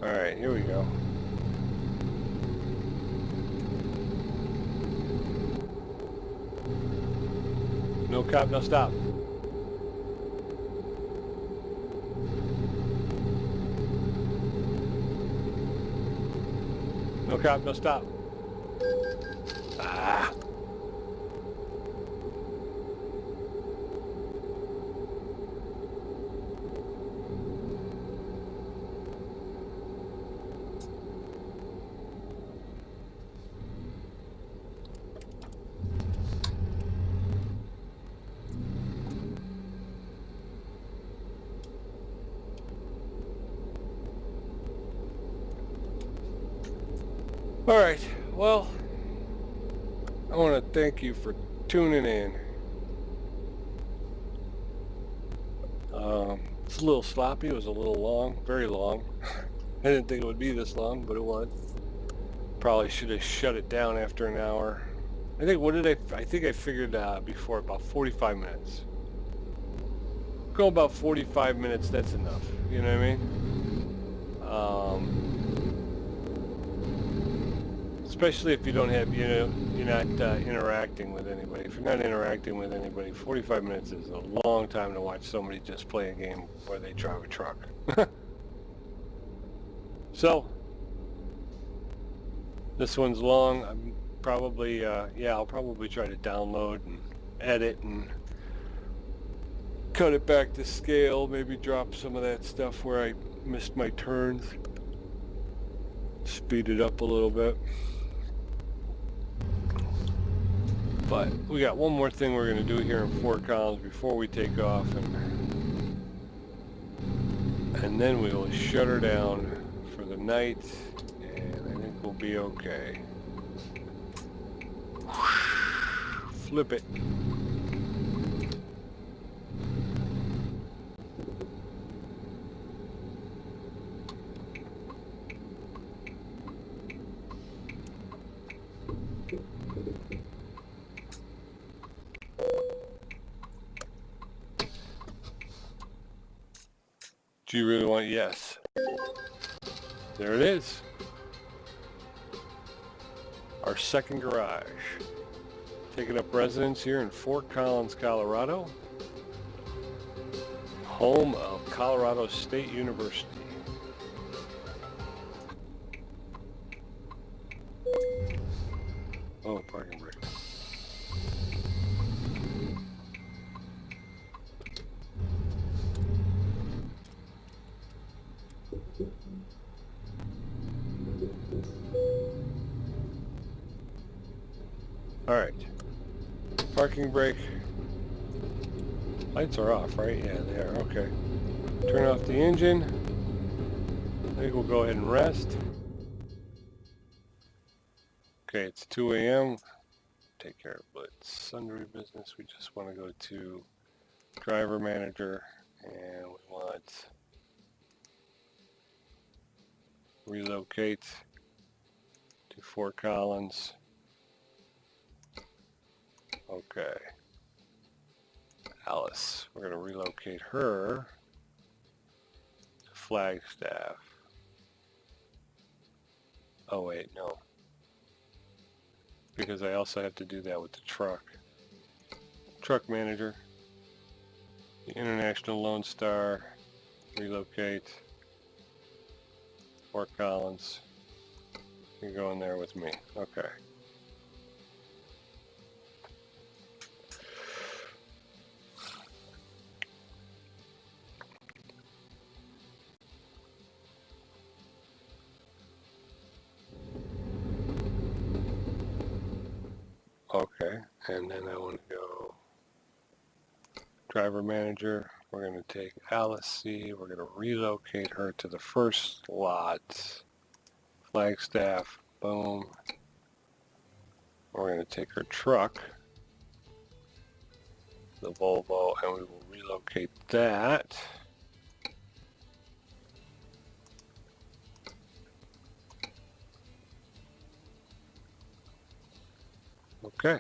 All right, here we go. No cop, no stop. No cop, no stop. Ah. All right, well, I want to thank you for tuning in. It's a little sloppy. It was a little long, very long. I didn't think it would be this long, but it was. Probably should have shut it down after an hour. I think, I think I figured before about 45 minutes. Go about 45 minutes, that's enough. You know what I mean? Especially if you don't have, you're not interacting with anybody. If you're not interacting with anybody, 45 minutes is a long time to watch somebody just play a game where they drive a truck. So, this one's long. I'm probably, I'll probably try to download and edit and cut it back to scale, maybe drop some of that stuff where I missed my turns, speed it up a little bit. But we got one more thing we're going to do here in Fort Collins before we take off, and then we will shut her down for the night, and I think we'll be okay. Flip it. Do you really want? Yes. There it is. Our second garage. Taking up residence here in Fort Collins, Colorado. Home of Colorado State University. Oh, parking brake. All right. Parking brake. Lights are off, right? Yeah, they are. Okay. Turn off the engine. I think we'll go ahead and rest. Okay, it's 2 a.m. Take care of Blitz. Sundry business. We just want to go to driver manager, and we want relocate to Fort Collins. Okay. Alice, we're going to relocate her to Flagstaff. Oh wait, no. Because I also have to do that with the truck. Truck manager. The International Lone Star. Relocate. Fort Collins. You're going there with me. Okay. Okay, and then I want to go driver manager. We're going to take Alice C. We're going to relocate her to the first lot. Flagstaff. Boom. We're going to take her truck, the Volvo, and we will relocate that. Okay.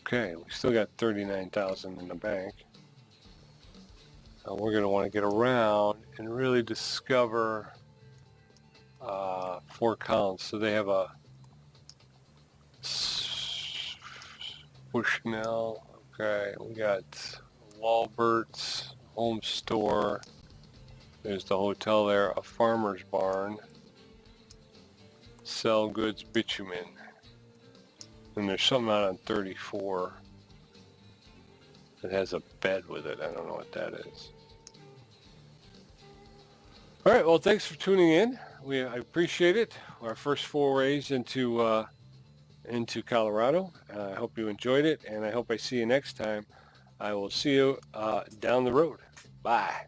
Okay, we still got $39,000 in the bank. we're going to want to get around and really discover Fort Collins. So they have a Bushnell. Okay, we got Walbert's Home Store. There's the hotel there, a farmer's barn. Sell goods bitumen. And there's something out on 34 that has a bed with it. I don't know what that is. All right, well, thanks for tuning in. I appreciate it. Our first forays into Colorado. I hope you enjoyed it, and I hope I see you next time. I will see you down the road. Bye.